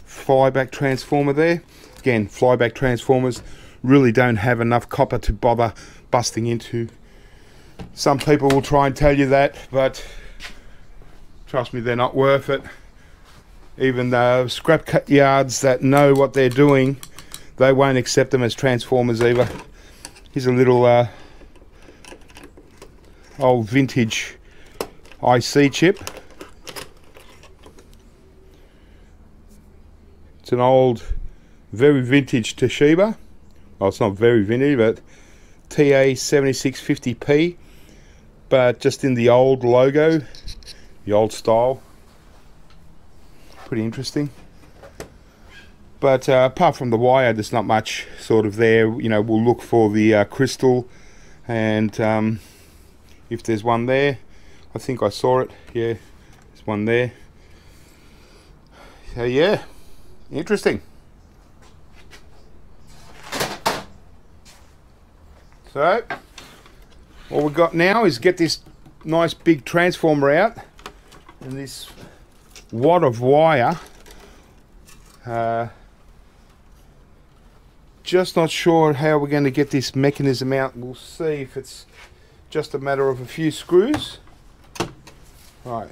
flyback transformer there. Again, flyback transformers really don't have enough copper to bother busting into. Some people will try and tell you that, but trust me, they're not worth it. Even the scrap yards that know what they're doing, they won't accept them as transformers either. Here's a little old vintage IC chip. It's an old, very vintage Toshiba. Well, it's not very vintage, but TA7650P, but just in the old logo, the old style. Pretty interesting. But apart from the wire, there's not much sort of there. You know, we'll look for the crystal, and if there's one there, I think I saw it. Yeah, there's one there. So yeah, interesting. So what we've got now is get this nice big transformer out, and this wad of wire. Just not sure how we're going to get this mechanism out. We'll see if it's just a matter of a few screws. Right,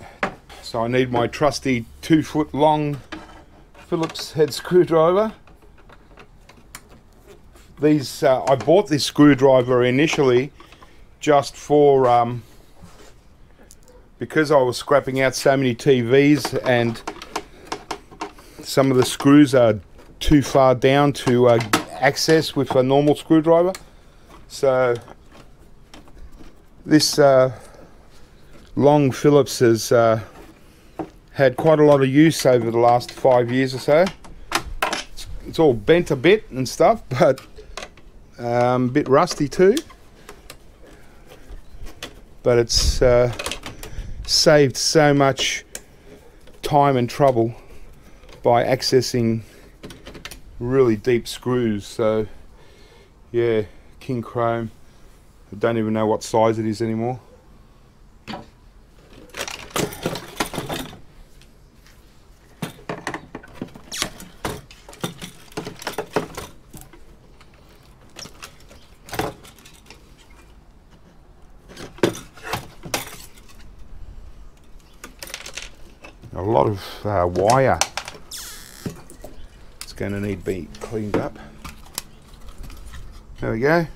so I need my trusty 2-foot long Phillips head screwdriver. These I bought this screwdriver initially just for because I was scrapping out so many TVs, and some of the screws are too far down to access with a normal screwdriver. So this long Phillips has had quite a lot of use over the last 5 years or so. It's all bent a bit and stuff, but a bit rusty too. But it's saved so much time and trouble by accessing really deep screws. So yeah, king chrome. I don't even know what size it is anymore. A lot of wire. It's going to need to be cleaned up. There we go.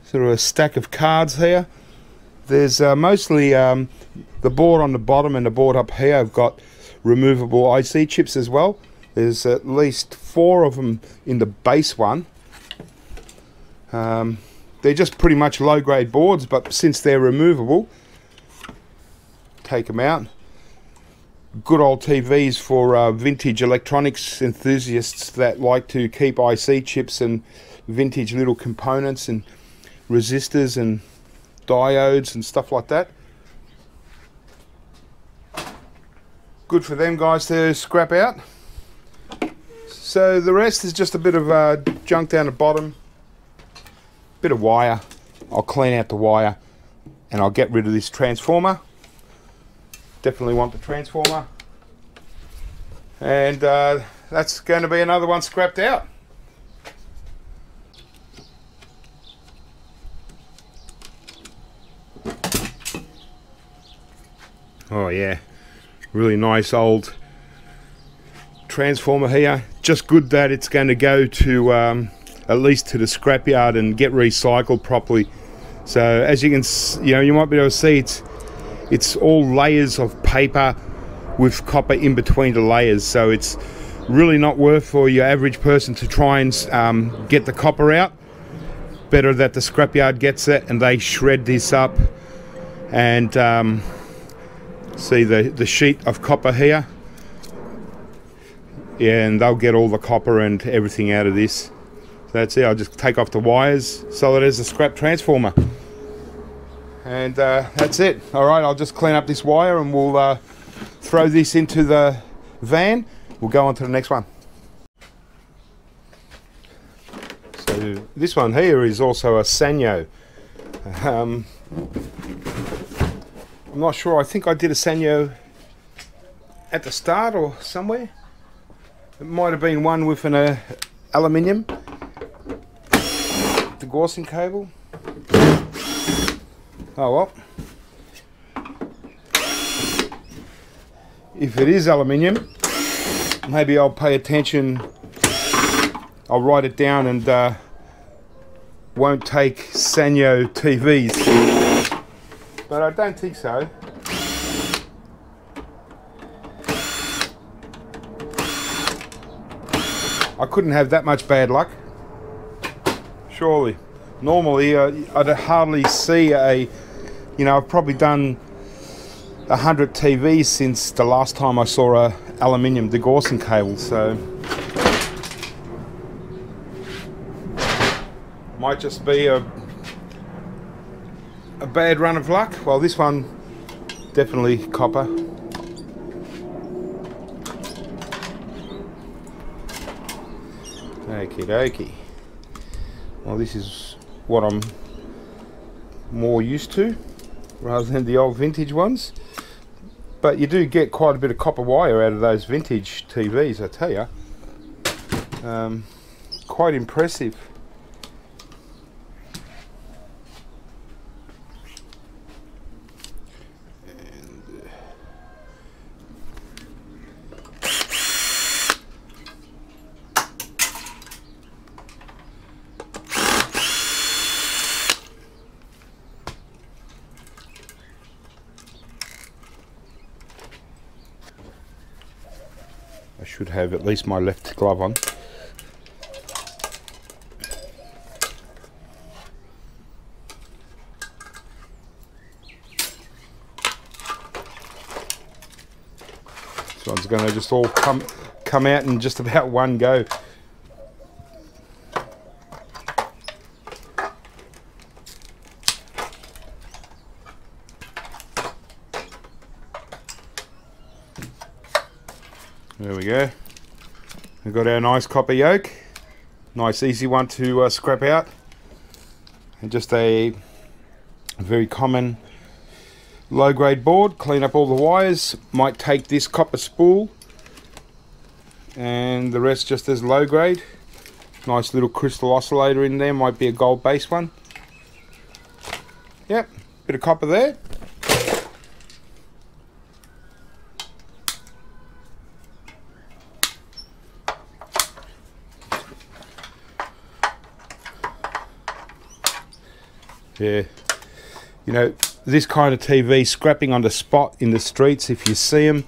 Sort of a stack of cards here. There's mostly the board on the bottom and the board up here have got removable IC chips as well. There's at least 4 of them in the base one. They're just pretty much low grade boards, but since they're removable, take them out. Good old TVs for vintage electronics enthusiasts that like to keep IC chips and vintage little components and resistors and diodes and stuff like that. Good for them guys to scrap out. So the rest is just a bit of junk down the bottom, bit of wire. I'll clean out the wire and I'll get rid of this transformer. Definitely want the transformer. And that's going to be another one scrapped out. Oh yeah, really nice old transformer here. Just good that it's going to go to at least to the scrapyard and get recycled properly. So as you can, you might be able to see it's all layers of paper with copper in between the layers. So it's really not worth for your average person to try and get the copper out. Better that the scrapyard gets it and they shred this up. And see the sheet of copper here. Yeah, and they'll get all the copper and everything out of this. So that's it. I'll just take off the wires so that there's a scrap transformer. And that's it. Alright, I'll just clean up this wire and we'll throw this into the van. We'll go on to the next one. So this one here is also a Sanyo. I'm not sure. I think I did a Sanyo at the start or somewhere. It might have been one with an aluminium. The Gossan cable. Oh well. If it is aluminium, maybe I'll pay attention. I'll write it down and won't take Sanyo TVs. But I don't think so. I couldn't have that much bad luck. Surely. Normally I'd hardly see I've probably done 100 TVs since the last time I saw a aluminium Gossan cable, so might just be a bad run of luck. Well, this one definitely copper. Okie dokie. Well, this is what I'm more used to rather than the old vintage ones. But you do get quite a bit of copper wire out of those vintage TVs, I tell you. Quite impressive. I should have at least my left glove on. This one's going to just all come out in just about one go. There we go. We've got our nice copper yoke. Nice easy one to scrap out. And just a very common low grade board. Clean up all the wires. Might take this copper spool and the rest just as low grade. Nice little crystal oscillator in there. Might be a gold base one. Yep, bit of copper there. Yeah, you know, this kind of TV scrapping on the spot in the streets, if you see them,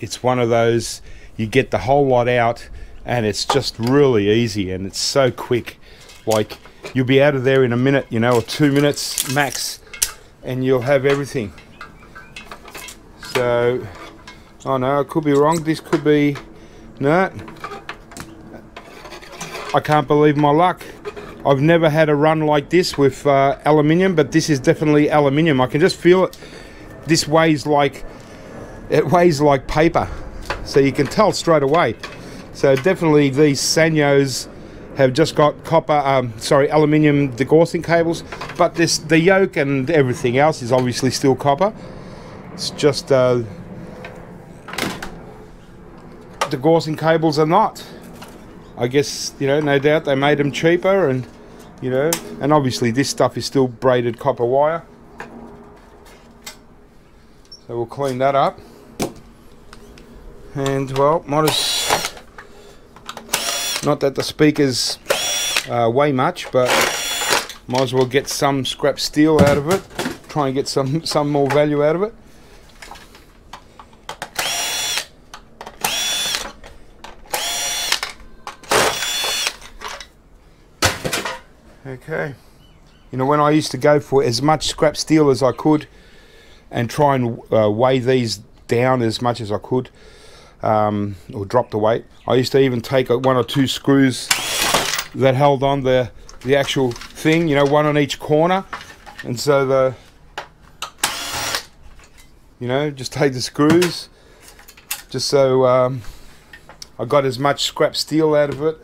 it's one of those, you get the whole lot out and it's just really easy and it's so quick. Like, you'll be out of there in a minute, you know, or 2 minutes max, and you'll have everything. So, oh no, I could be wrong. This could be, no, I can't believe my luck. I've never had a run like this with aluminium, but this is definitely aluminium. I can just feel it. This weighs like, it weighs like paper, so you can tell straight away. So definitely these Sanyos have just got copper, aluminium Gossan cables, but the yoke and everything else is obviously still copper. It's just the Gossan cables are not. I guess, you know, no doubt they made them cheaper, and you know, and obviously this stuff is still braided copper wire. So we'll clean that up, and well, might as, not that the speakers weigh much, but might as well get some scrap steel out of it, try and get some more value out of it. Okay, you know, when I used to go for as much scrap steel as I could and try and weigh these down as much as I could, or drop the weight, I used to even take 1 or 2 screws that held on the actual thing, you know, one on each corner, and so you know, just take the screws just so I got as much scrap steel out of it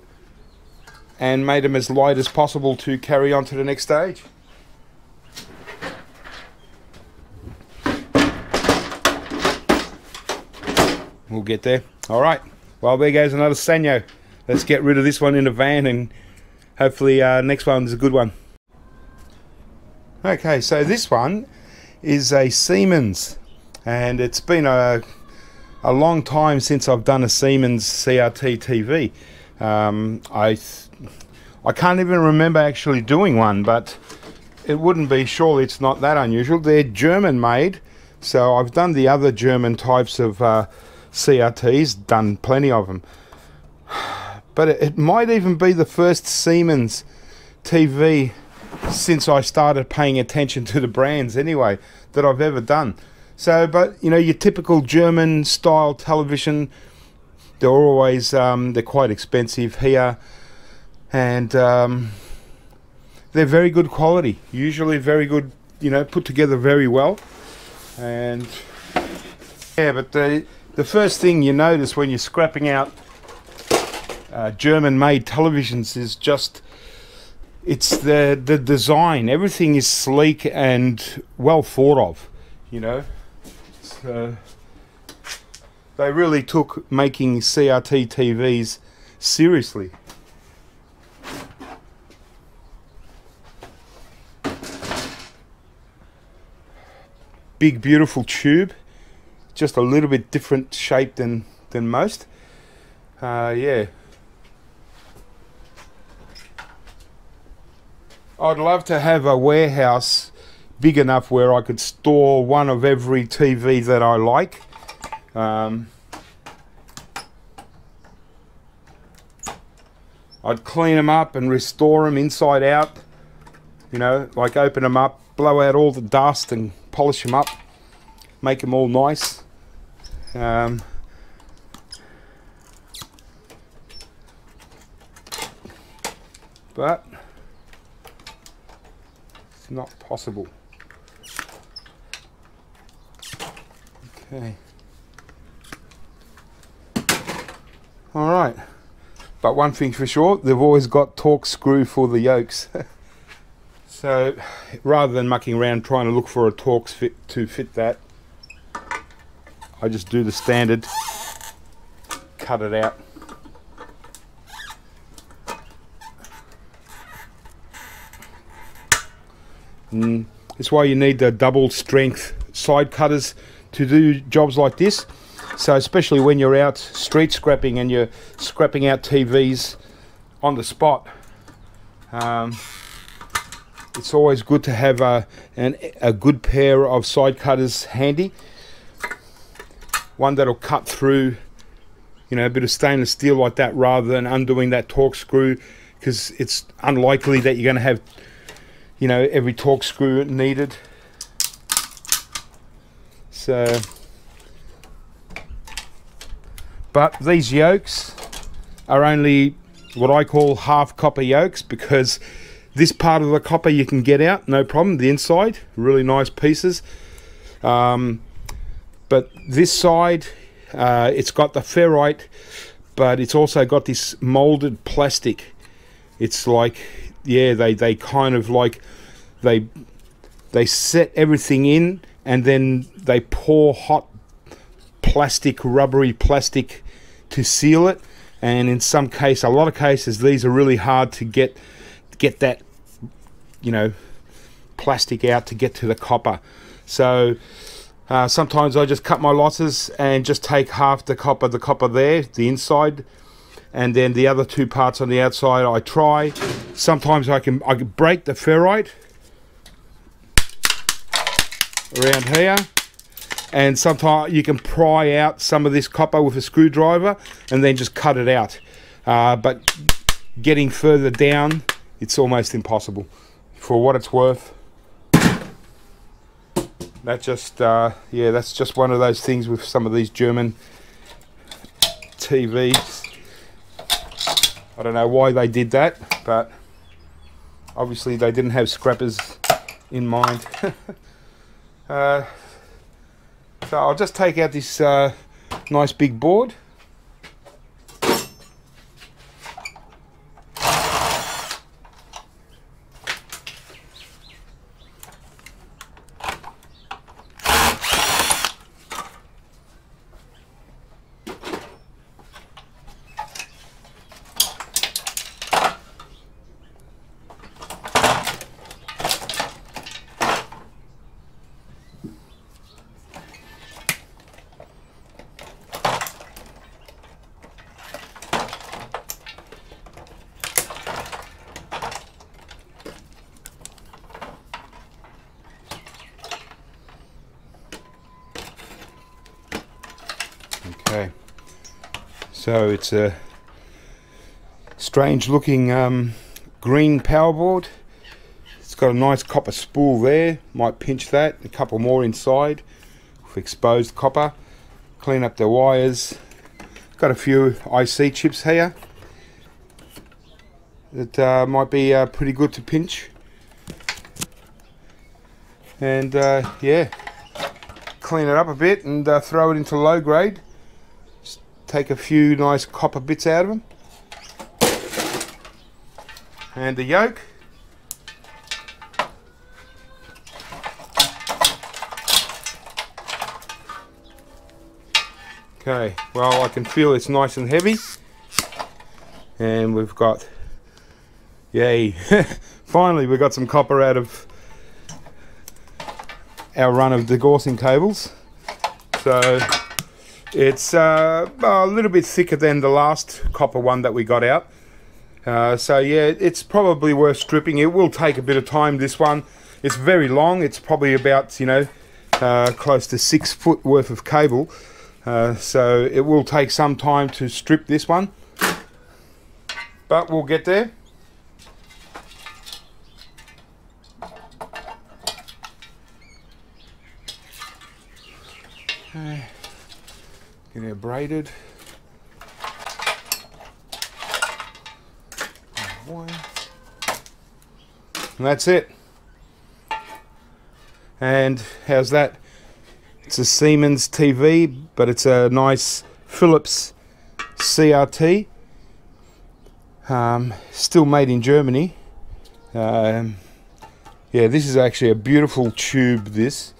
and made them as light as possible to carry on to the next stage. We'll get there. Alright, well, there goes another Sanyo. Let's get rid of this one in the van, and hopefully next one's a good one. Okay, so this one is a Siemens, and it's been a long time since I've done a Siemens CRT TV. I can't even remember actually doing one, but it wouldn't be, surely it's not that unusual. They're German made, so I've done the other German types of CRTs, done plenty of them. But it might even be the first Siemens TV since I started paying attention to the brands anyway that I've ever done. So, but you know, your typical German style television, they're always they're quite expensive here, and they're very good quality, usually very good, you know, put together very well. And yeah, but the first thing you notice when you're scrapping out German made televisions is just, it's the design. Everything is sleek and well thought of, you know. So they really took making CRT TVs seriously. Big beautiful tube, just a little bit different shape than most. Yeah, I'd love to have a warehouse big enough where I could store one of every TV that I like. I'd clean them up and restore them inside out, you know, like open them up, blow out all the dust and polish them up, make them all nice. But it's not possible. Okay. All right. But one thing for sure, they've always got Torx screw for the yokes. So rather than mucking around trying to look for a Torx fit to fit that, I just do the standard, cut it out. And it's why you need the double strength side cutters to do jobs like this. So especially when you're out street scrapping and you're scrapping out TVs on the spot, it's always good to have a good pair of side cutters handy. One that'll cut through, you know, a bit of stainless steel like that, rather than undoing that torque screw, because it's unlikely that you're going to have, you know, every torque screw needed. So, but these yokes are only what I call half copper yokes, because this part of the copper you can get out, no problem. The inside, really nice pieces. But this side, it's got the ferrite, but it's also got this molded plastic. It's like, yeah, they kind of like, they set everything in, and then they pour hot plastic, rubbery plastic, to seal it. And in some case, a lot of cases, these are really hard to get that, you know, plastic out to get to the copper. So sometimes I just cut my losses and just take half the copper there, the inside, and then the other two parts on the outside I try. Sometimes I can break the ferrite around here, and sometimes you can pry out some of this copper with a screwdriver and then just cut it out. But getting further down, it's almost impossible. For what it's worth, that just yeah, that's just one of those things with some of these German TVs. I don't know why they did that, but obviously they didn't have scrappers in mind. So I'll just take out this nice big board. Okay, so it's a strange looking green power board. It's got a nice copper spool there, might pinch that, a couple more inside with exposed copper. Clean up the wires. Got a few IC chips here that might be pretty good to pinch. And yeah, clean it up a bit and throw it into low grade. Take a few nice copper bits out of them. And the yoke. Okay, well, I can feel it's nice and heavy. And we've got, yay, finally we got some copper out of our run of the Gossan cables. So it's a little bit thicker than the last copper one that we got out. So yeah, it's probably worth stripping. It will take a bit of time, this one. It's very long. It's probably about, you know, close to 6 foot worth of cable. So it will take some time to strip this one. But we'll get there. Get our braided. And that's it. And how's that? It's a Siemens TV, but it's a nice Philips CRT. Still made in Germany. Yeah, this is actually a beautiful tube, this.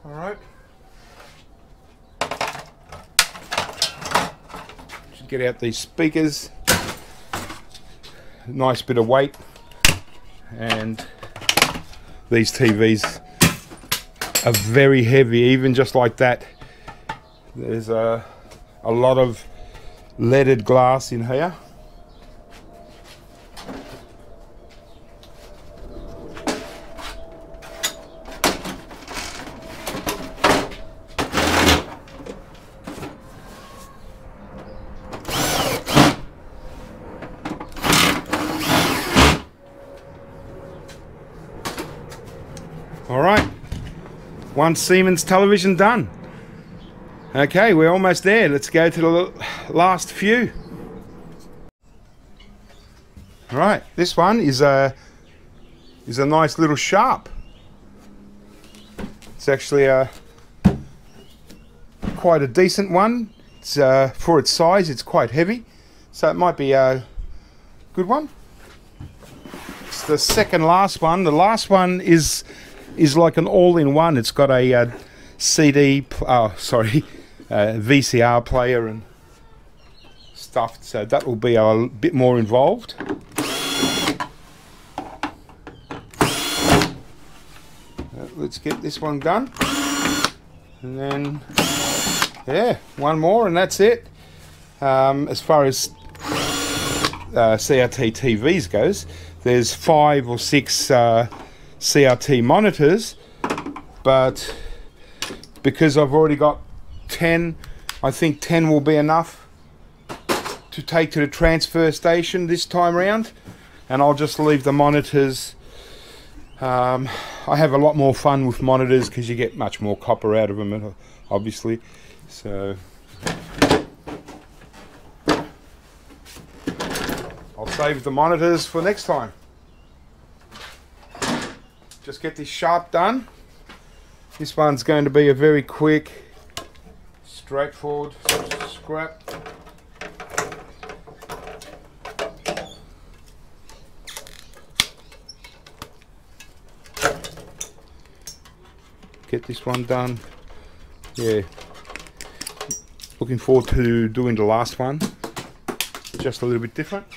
Alright. Just get out these speakers. Nice bit of weight. And these TVs are very heavy, even just like that. There's a lot of leaded glass in here. One Siemens television done. Okay, we're almost there. Let's go to the last few. Right, this one is a nice little Sharp. It's actually quite a decent one. It's for its size, it's quite heavy, so it might be a good one. It's the second last one. The last one is like an all-in-one. It's got a VCR player and stuff, so that will be a bit more involved. Let's get this one done, and then yeah, one more and that's it. As far as CRT TVs goes, there's 5 or 6 CRT monitors, but because I've already got 10, I think 10 will be enough to take to the transfer station this time round, and I'll just leave the monitors. I have a lot more fun with monitors because you get much more copper out of them, obviously. So I'll save the monitors for next time. Just get this Sharp done. This one's going to be a very quick, straightforward scrap. Get this one done. Yeah, looking forward to doing the last one, just a little bit different.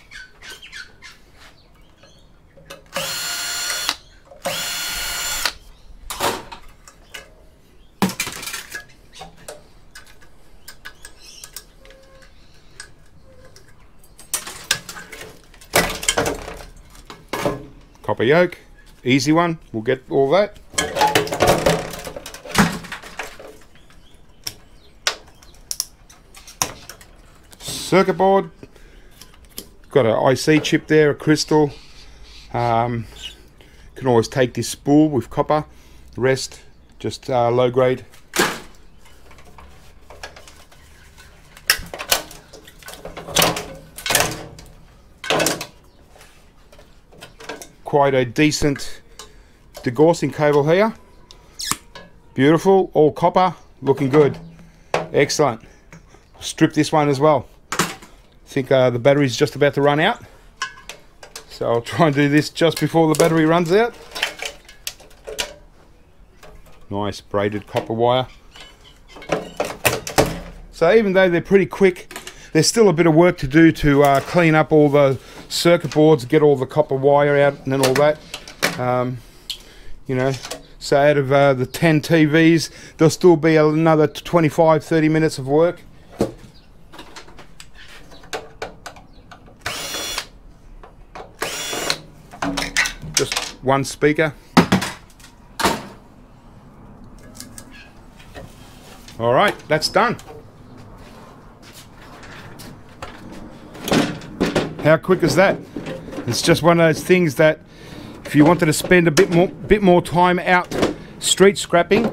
Copper yoke, easy one, we'll get all that. Circuit board, got an IC chip there, a crystal. Can always take this spool with copper, the rest just low grade. Quite a decent Gossan cable here, beautiful, all copper, looking good, excellent. Strip this one as well. I think the battery's just about to run out, so I'll try and do this just before the battery runs out. Nice braided copper wire. So even though they're pretty quick, there's still a bit of work to do to clean up all the circuit boards, get all the copper wire out and then all that. You know, so out of the 10 TVs, there'll still be another 25-30 minutes of work. Just one speaker. All right, that's done. How quick is that? It's just one of those things that if you wanted to spend a bit more time out street scrapping,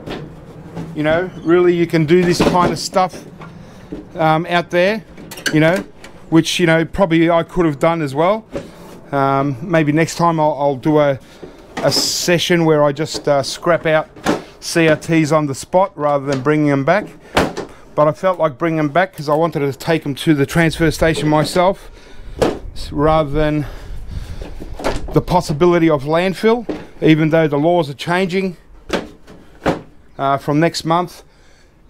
you know, really you can do this kind of stuff out there, you know, which, you know, probably I could have done as well. Maybe next time I'll do a session where I just scrap out CRTs on the spot rather than bringing them back. But I felt like bringing them back because I wanted to take them to the transfer station myself rather than the possibility of landfill, even though the laws are changing. From next month,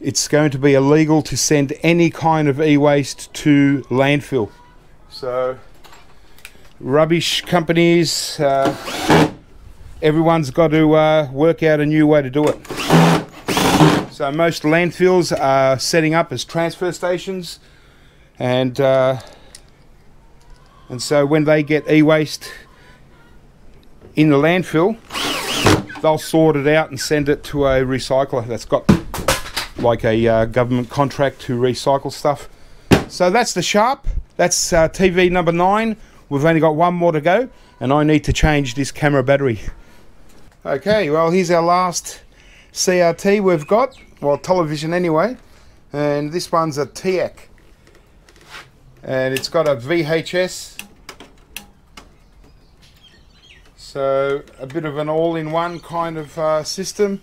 it's going to be illegal to send any kind of e-waste to landfill. So rubbish companies, everyone's got to work out a new way to do it. So most landfills are setting up as transfer stations, and so when they get e-waste in the landfill, they'll sort it out and send it to a recycler that's got like a government contract to recycle stuff. So that's the Sharp. That's TV number 9. We've only got one more to go, and I need to change this camera battery. Okay, well, here's our last CRT we've got, well, television anyway, and this one's a TEC, and it's got a VHS, so a bit of an all-in-one kind of system.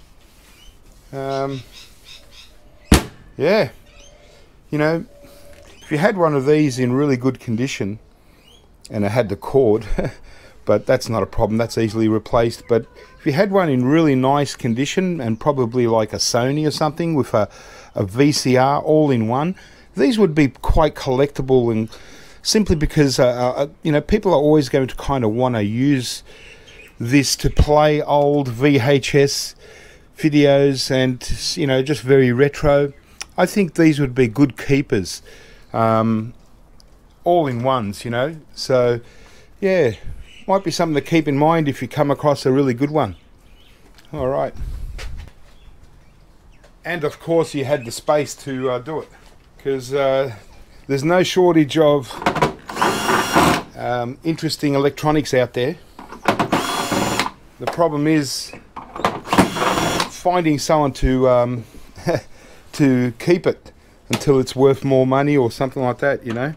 Yeah, you know, if you had one of these in really good condition and it had the cord, but that's not a problem, that's easily replaced. But if you had one in really nice condition and probably like a Sony or something with a VCR all-in-one, these would be quite collectible, and simply because you know, people are always going to kind of want to use this to play old VHS videos, and you know, just very retro. I think these would be good keepers, all-in-ones, you know. So yeah, might be something to keep in mind if you come across a really good one. All right, and of course you had the space to do it, because there's no shortage of interesting electronics out there. The problem is finding someone to to keep it until it's worth more money or something like that, you know.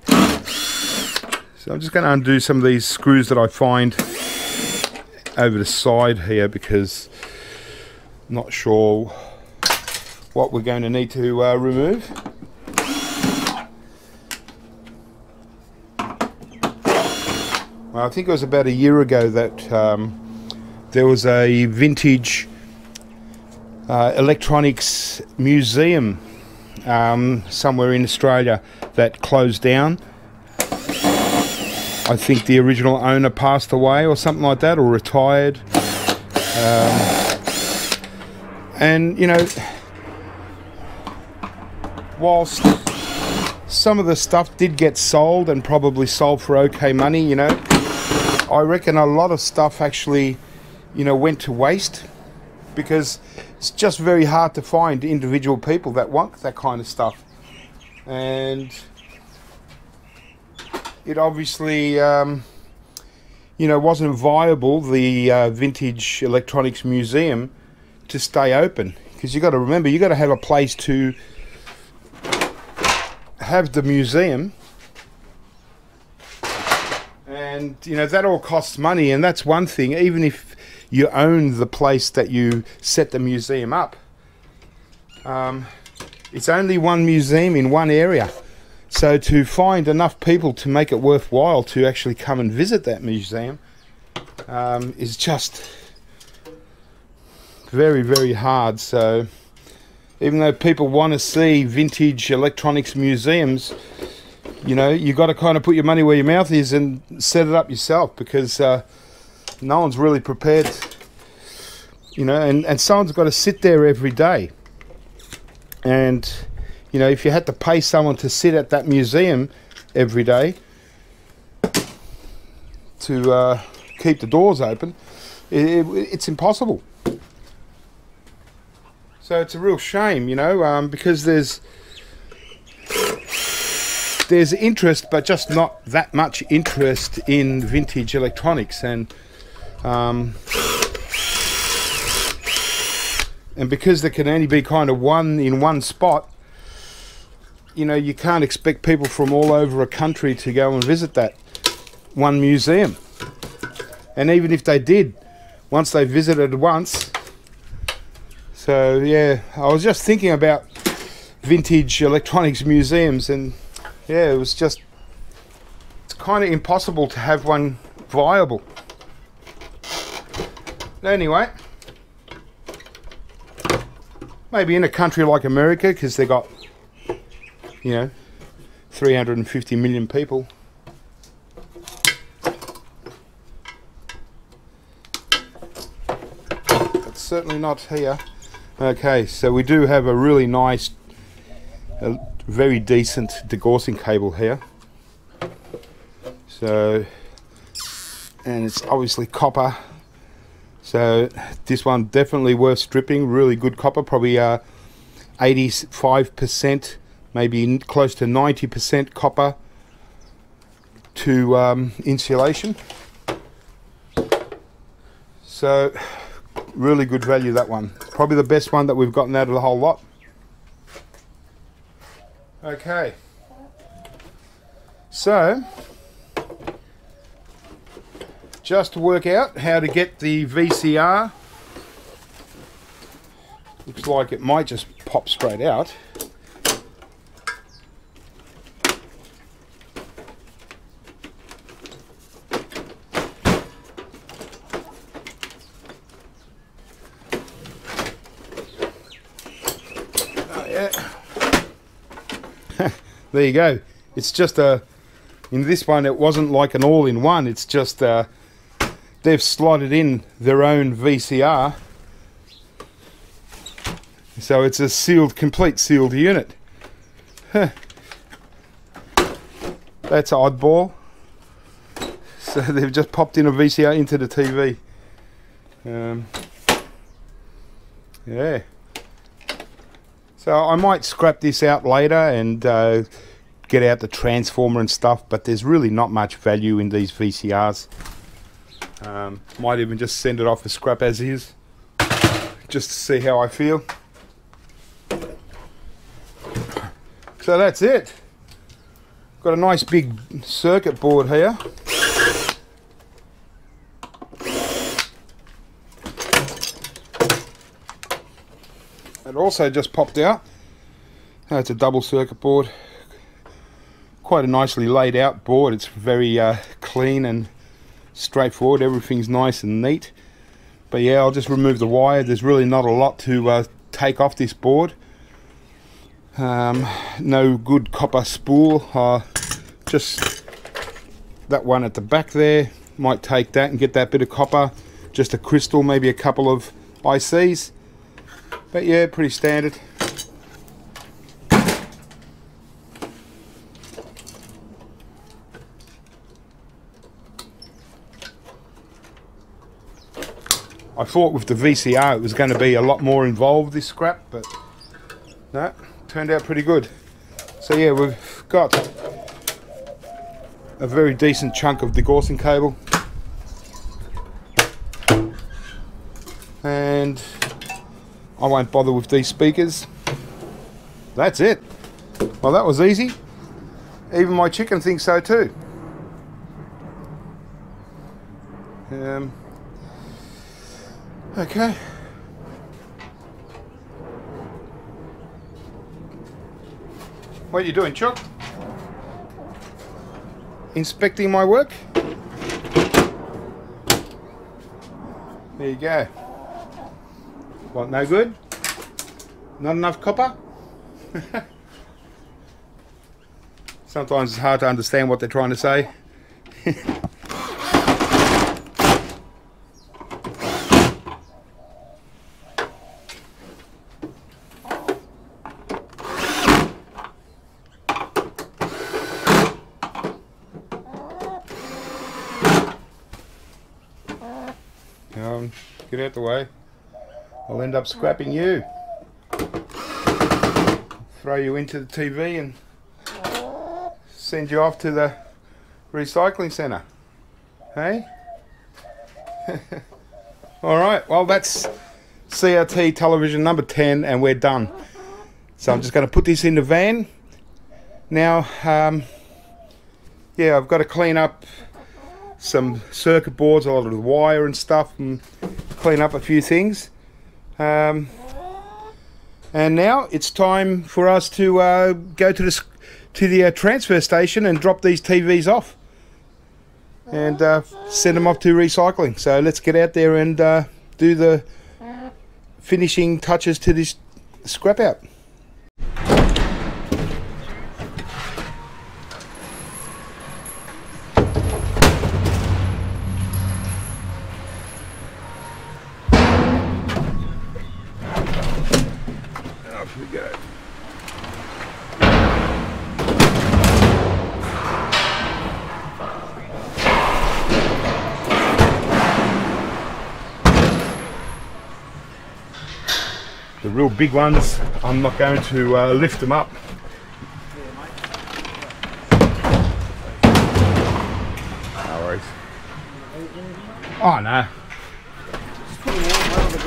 So I'm just going to undo some of these screws that I find over the side here, because I'm not sure what we're going to need to remove. Well, I think it was about a year ago that there was a vintage electronics museum somewhere in Australia that closed down. I think the original owner passed away or something like that, or retired. And you know, whilst some of the stuff did get sold, and probably sold for okay money, you know, I reckon a lot of stuff actually, you know, went to waste, because it's just very hard to find individual people that want that kind of stuff. And it obviously you know, wasn't viable, the vintage electronics museum, to stay open, because you got to remember, you got to have a place to have the museum, and you know, that all costs money. And that's one thing, even if you own the place that you set the museum up, it's only one museum in one area, so to find enough people to make it worthwhile to actually come and visit that museum is just very, very hard. So even though people want to see vintage electronics museums, you know, you got to kind of put your money where your mouth is and set it up yourself, because no one's really prepared, you know, and someone's got to sit there every day. And you know, if you had to pay someone to sit at that museum every day to keep the doors open, it's impossible. So it's a real shame, you know, because there's interest, but just not that much interest in vintage electronics. And because there can only be kind of one in one spot, you know, you can't expect people from all over a country to go and visit that one museum. And even if they did, once they visited once. So yeah, I was just thinking about vintage electronics museums, and yeah, it was just, it's kind of impossible to have one viable. Anyway, maybe in a country like America, because they got, you know, 350 million people. But certainly not here. Okay, so we do have a really nice, very decent Gossan cable here. So, and it's obviously copper. So this one definitely worth stripping. Really good copper, probably 85%. Maybe close to 90% copper to insulation. So really good value, that one. Probably the best one that we've gotten out of the whole lot. Okay. So, just to work out how to get the VCR. Looks like it might just pop straight out. There you go. It's just in this one it wasn't like an all-in-one, it's just they've slotted in their own VCR, so it's a sealed, complete sealed unit. That's oddball. So they've just popped in a VCR into the TV. Yeah. So I might scrap this out later and get out the transformer and stuff, but there's really not much value in these VCRs. Might even just send it off as scrap as is, just to see how I feel. So that's it. Got a nice big circuit board here. It also just popped out. It's a double circuit board. Quite a nicely laid out board. It's very clean and straightforward. Everything's nice and neat. But yeah, I'll just remove the wire. There's really not a lot to take off this board. No good copper spool. Just that one at the back there. Might take that and get that bit of copper. Just a crystal, maybe a couple of ICs. But yeah, pretty standard. I thought with the VCR it was going to be a lot more involved, this scrap, but no, turned out pretty good. So yeah, we've got a very decent chunk of the Gossan cable. And I won't bother with these speakers. That's it. Well, that was easy. Even my chicken thinks so too. Okay. What are you doing, Chuck? Inspecting my work? There you go. What, no good? Not enough copper? Sometimes it's hard to understand what they're trying to say. Get out the way. I'll end up scrapping you. Throw you into the TV and send you off to the recycling centre. Hey? Alright, well that's CRT television number 10 and we're done. So I'm just going to put this in the van. Now, yeah, I've got to clean up some circuit boards, a lot of the wire and stuff, and clean up a few things. And now it's time for us to go to the transfer station and drop these TVs off and send them off to recycling. So let's get out there and do the finishing touches to this scrap out. Off we go. The real big ones, I'm not going to lift them up. No worries. Oh no.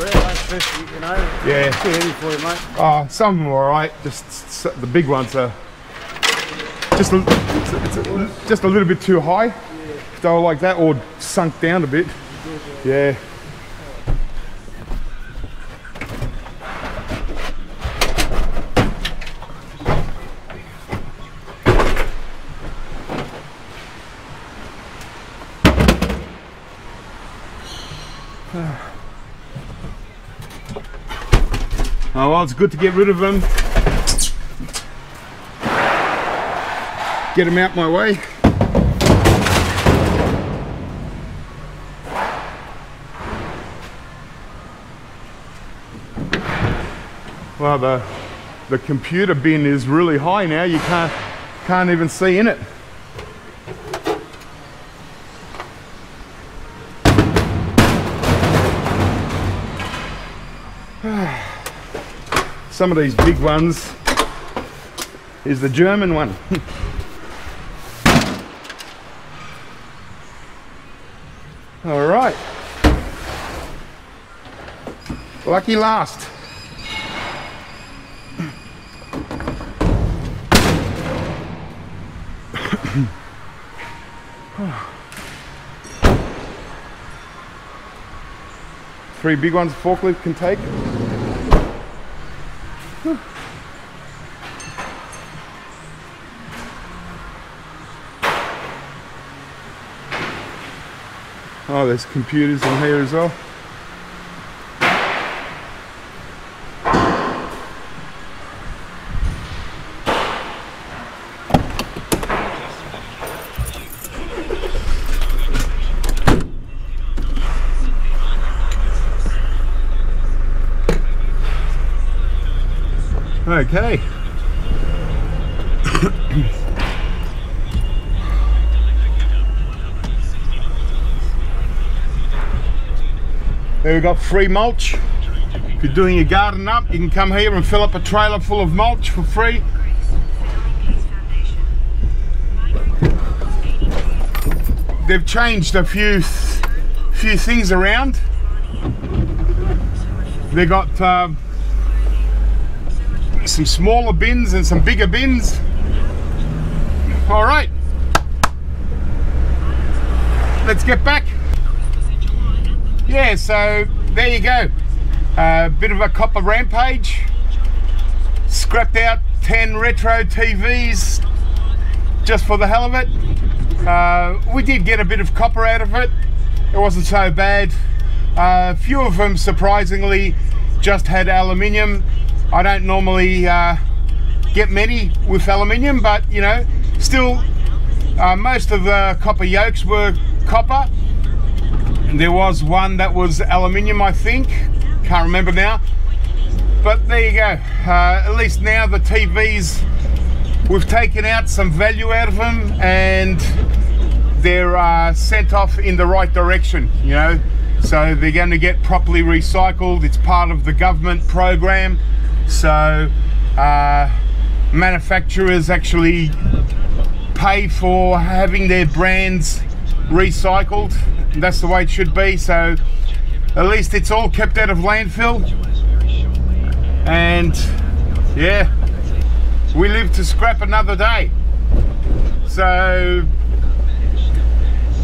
especially, you know. Yeah. Too heavy for you, mate. Oh, some of them are alright. Just the big ones are just a little bit too high. If they were like that, or sunk down a bit. Yeah. Oh well, it's good to get rid of them. Get them out my way. Well, the computer bin is really high now. You can't even see in it. Some of these big ones is the German one. All right. Lucky last. Three big ones forklift can take. Oh, there's computers in here as well. Okay. There we got free mulch. If you're doing your garden up, you can come here and fill up a trailer full of mulch for free. They've changed a few things around. They got some smaller bins and some bigger bins. All right, let's get back. Yeah, so there you go. Bit of a copper rampage. Scrapped out 10 retro TVs just for the hell of it. We did get a bit of copper out of it. It wasn't so bad. A few of them surprisingly just had aluminium. I don't normally get many with aluminium, but you know, still most of the copper yokes were copper. There was one that was aluminium, I think. Can't remember now. But there you go. At least now the TVs, we've taken out some value out of them and they're sent off in the right direction, you know. So they're going to get properly recycled. It's part of the government program. So manufacturers actually pay for having their brands recycled. That's the way it should be. So at least it's all kept out of landfill. And yeah, we live to scrap another day. So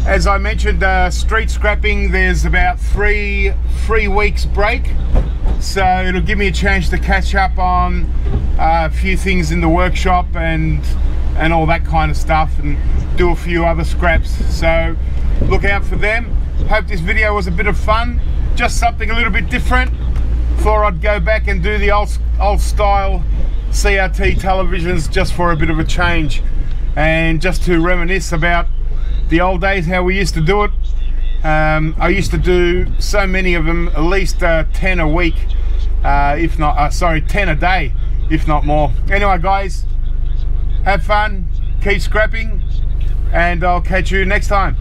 as I mentioned, street scrapping, there's about three weeks break. So it'll give me a chance to catch up on a few things in the workshop and all that kind of stuff, and do a few other scraps. So look out for them. Hope this video was a bit of fun, just something a little bit different. Thought I'd go back and do the old style CRT televisions just for a bit of a change, and just to reminisce about the old days, how we used to do it. I used to do so many of them, at least 10 a week, if not, sorry, 10 a day, if not more. Anyway guys, have fun, keep scrapping, and I'll catch you next time.